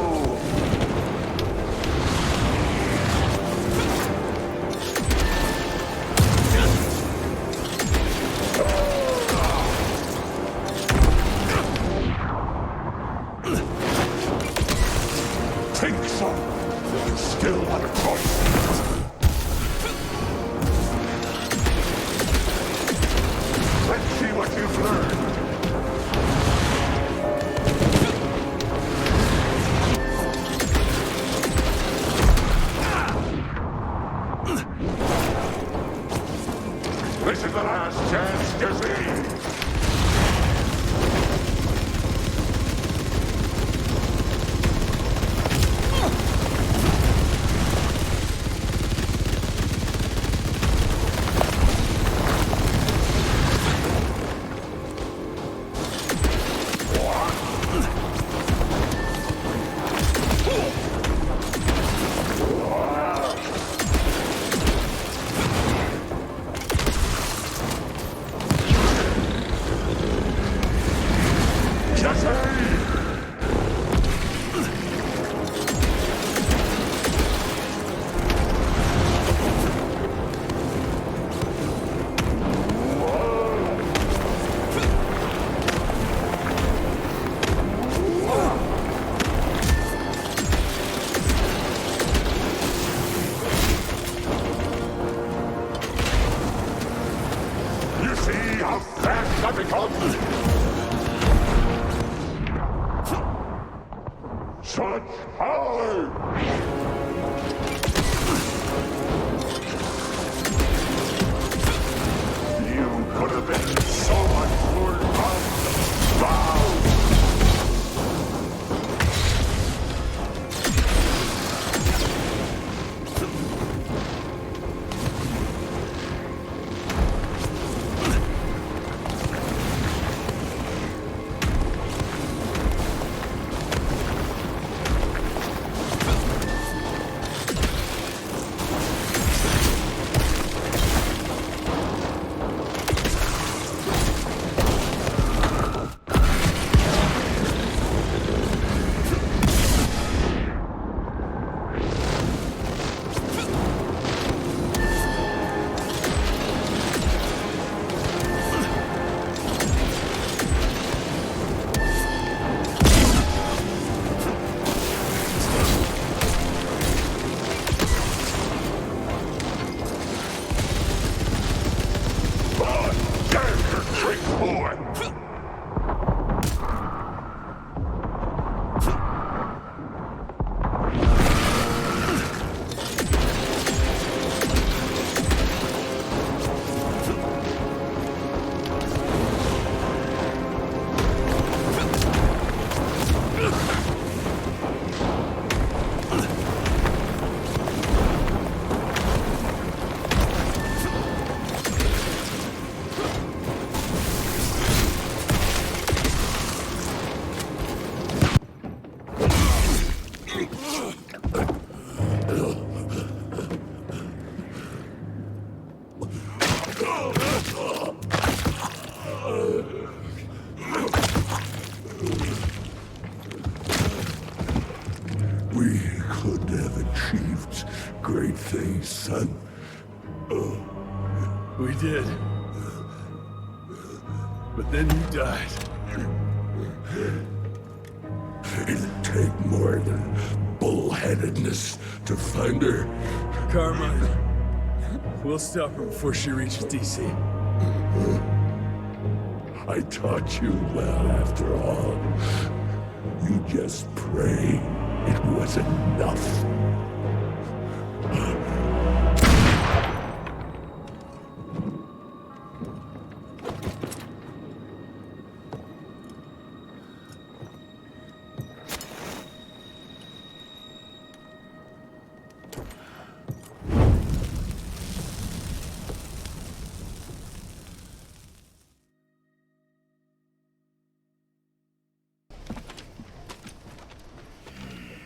Speaker 7: Still have a choice. Let's see what you've learned. such power! You could have been so much more unbound! We could have achieved great things, son.
Speaker 16: We did. But then you died.
Speaker 7: It'd take more than bullheadedness to find her.
Speaker 16: Carmine, we'll stop her before she reaches DC.
Speaker 7: I taught you well after all. You just pray it was enough.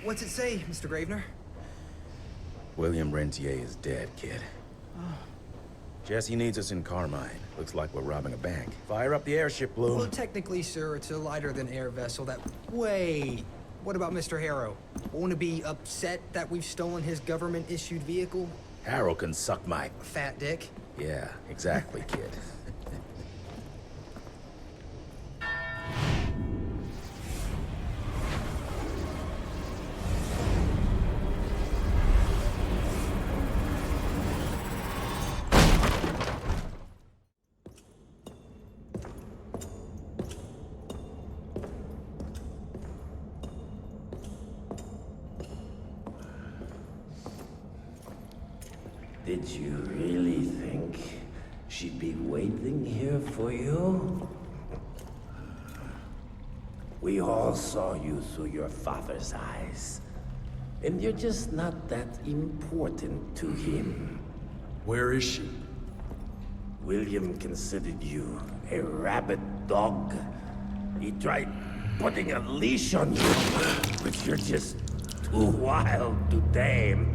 Speaker 15: What's it say, Mr. Gravener?
Speaker 2: William Rentier is dead, kid.
Speaker 15: Oh.
Speaker 2: Jesse needs us in Carmine. Looks like we're robbing a bank. Fire up the airship, Bloom.
Speaker 15: Well, technically, sir, it's a lighter-than-air vessel that... Wait! What about Mr. Harrow? Won't he be upset that we've stolen his government-issued vehicle?
Speaker 2: Harrow can suck my...
Speaker 15: Fat dick?
Speaker 2: Yeah, exactly, kid.
Speaker 6: Did you really think she'd be waiting here for you? We all saw you through your father's eyes. And you're just not that important to him.
Speaker 16: Where is she?
Speaker 6: William considered you a rabid dog. He tried putting a leash on you, but you're just too wild to tame.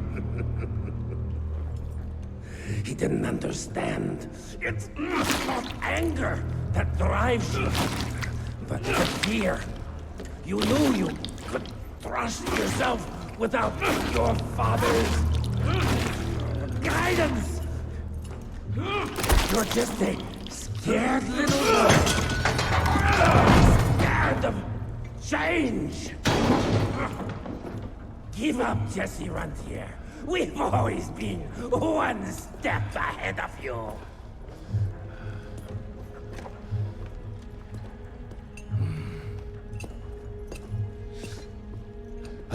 Speaker 6: He didn't understand. It's not anger that drives you, but the fear. You knew you could trust yourself without your father's guidance. You're just a scared little boy. Scared of change. Give up, Jesse Rentier. We've always been one step ahead of you.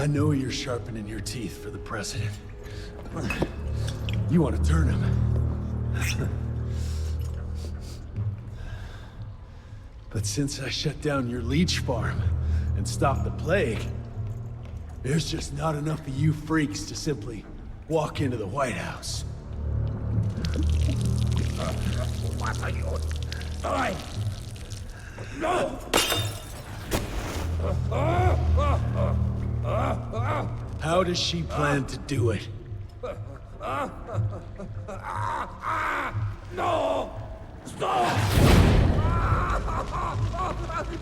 Speaker 16: I know you're sharpening your teeth for the president. You want to turn him. But since I shut down your leech farm and stopped the plague, there's just not enough of you freaks to simply walk into the White House.
Speaker 6: What are you doing? No!
Speaker 16: How does she plan to do it?
Speaker 6: No! Stop!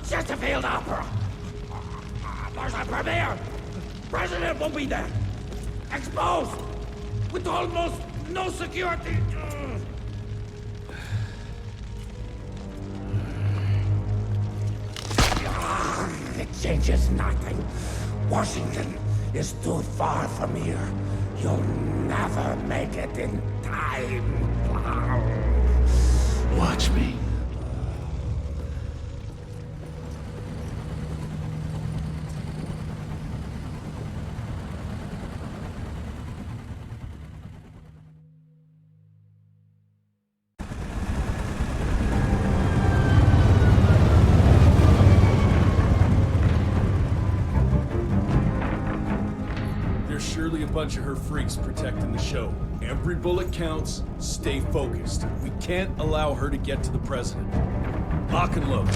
Speaker 6: Just a field opera! There's a premiere! President won't be there! Exposed! With almost no security! It changes nothing. Washington is too far from here. You'll never make it in time.
Speaker 16: Watch me. Surely a bunch of her freaks protecting the show. Every bullet counts. Stay focused. We can't allow her to get to the president. Lock and load.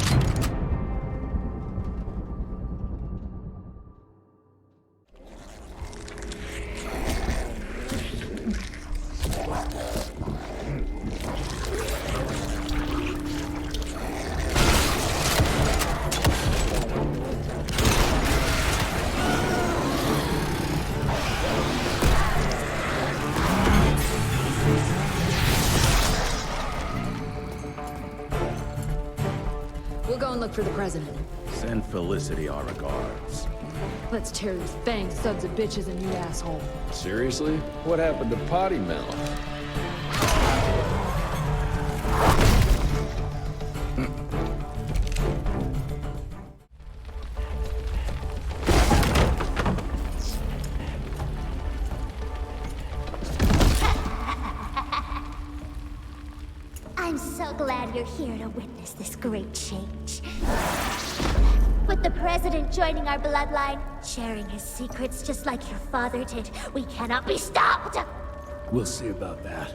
Speaker 13: Look for the president.
Speaker 2: Send Felicity our regards.
Speaker 13: Let's tear these fanged sons of bitches a new asshole.
Speaker 17: Seriously? What happened to Potty Mouth?
Speaker 8: I'm so glad you're here to witness this great change. With the president joining our bloodline, sharing his secrets just like your father did, we cannot be stopped!
Speaker 16: We'll see about that.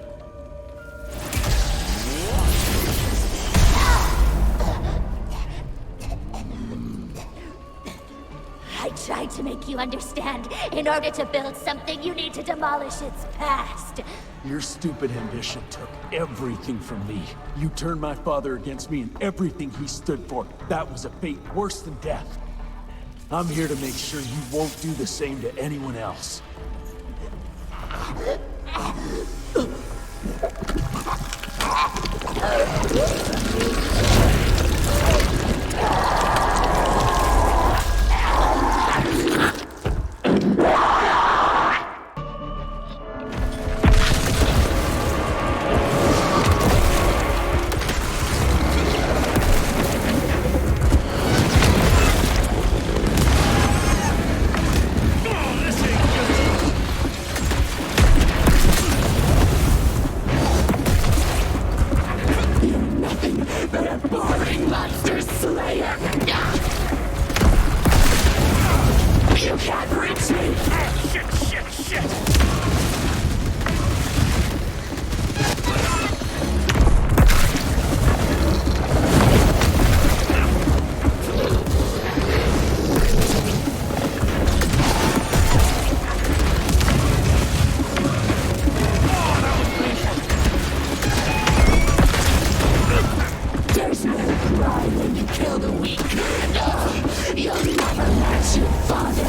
Speaker 8: I tried to make you understand. In order to build something, you need to demolish its past.
Speaker 16: Your stupid ambition took everything from me. You turned my father against me and everything he stood for. That was a fate worse than death. I'm here to make sure you won't do the same to anyone else.
Speaker 8: You'll never match your father.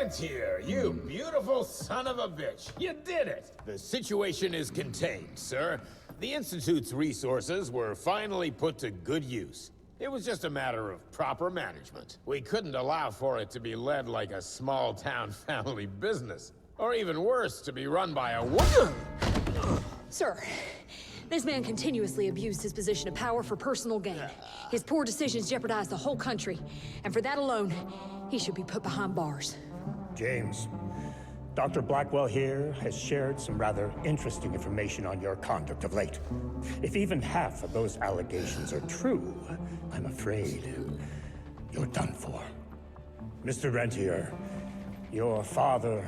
Speaker 17: Rentier, you beautiful son of a bitch. You did it! The situation is contained, sir. The Institute's resources were finally put to good use. It was just a matter of proper management. We couldn't allow for it to be led like a small-town family business. Or even worse, to be run by a woman.
Speaker 13: Sir, this man continuously abused his position of power for personal gain. His poor decisions jeopardized the whole country. And for that alone, he should be put behind bars.
Speaker 19: James, Dr. Blackwell here has shared some rather interesting information on your conduct of late. If even half of those allegations are true, I'm afraid you're done for. Mr. Rentier, your father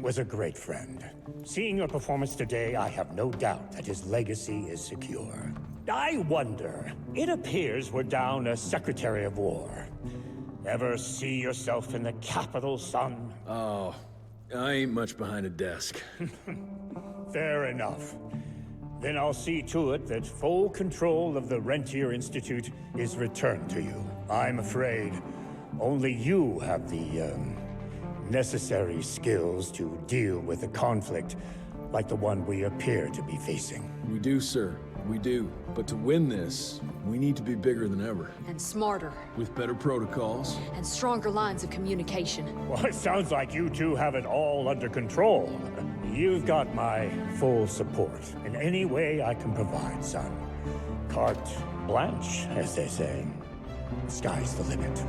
Speaker 19: was a great friend. Seeing your performance today, I have no doubt that his legacy is secure. I wonder, it appears we're down a Secretary of War. Ever see yourself in the capital, son?
Speaker 3: Oh, I ain't much behind a desk.
Speaker 19: Fair enough. Then I'll see to it that full control of the Rentier Institute is returned to you. I'm afraid only you have the, necessary skills to deal with a conflict like the one we appear to be facing.
Speaker 3: We do, sir. We do. But to win this, we need to be bigger than ever.
Speaker 13: And smarter.
Speaker 3: With better protocols.
Speaker 13: And stronger lines of communication.
Speaker 19: Well, it sounds like you two have it all under control. You've got my full support in any way I can provide, son. Carte blanche, as they say. Sky's the limit.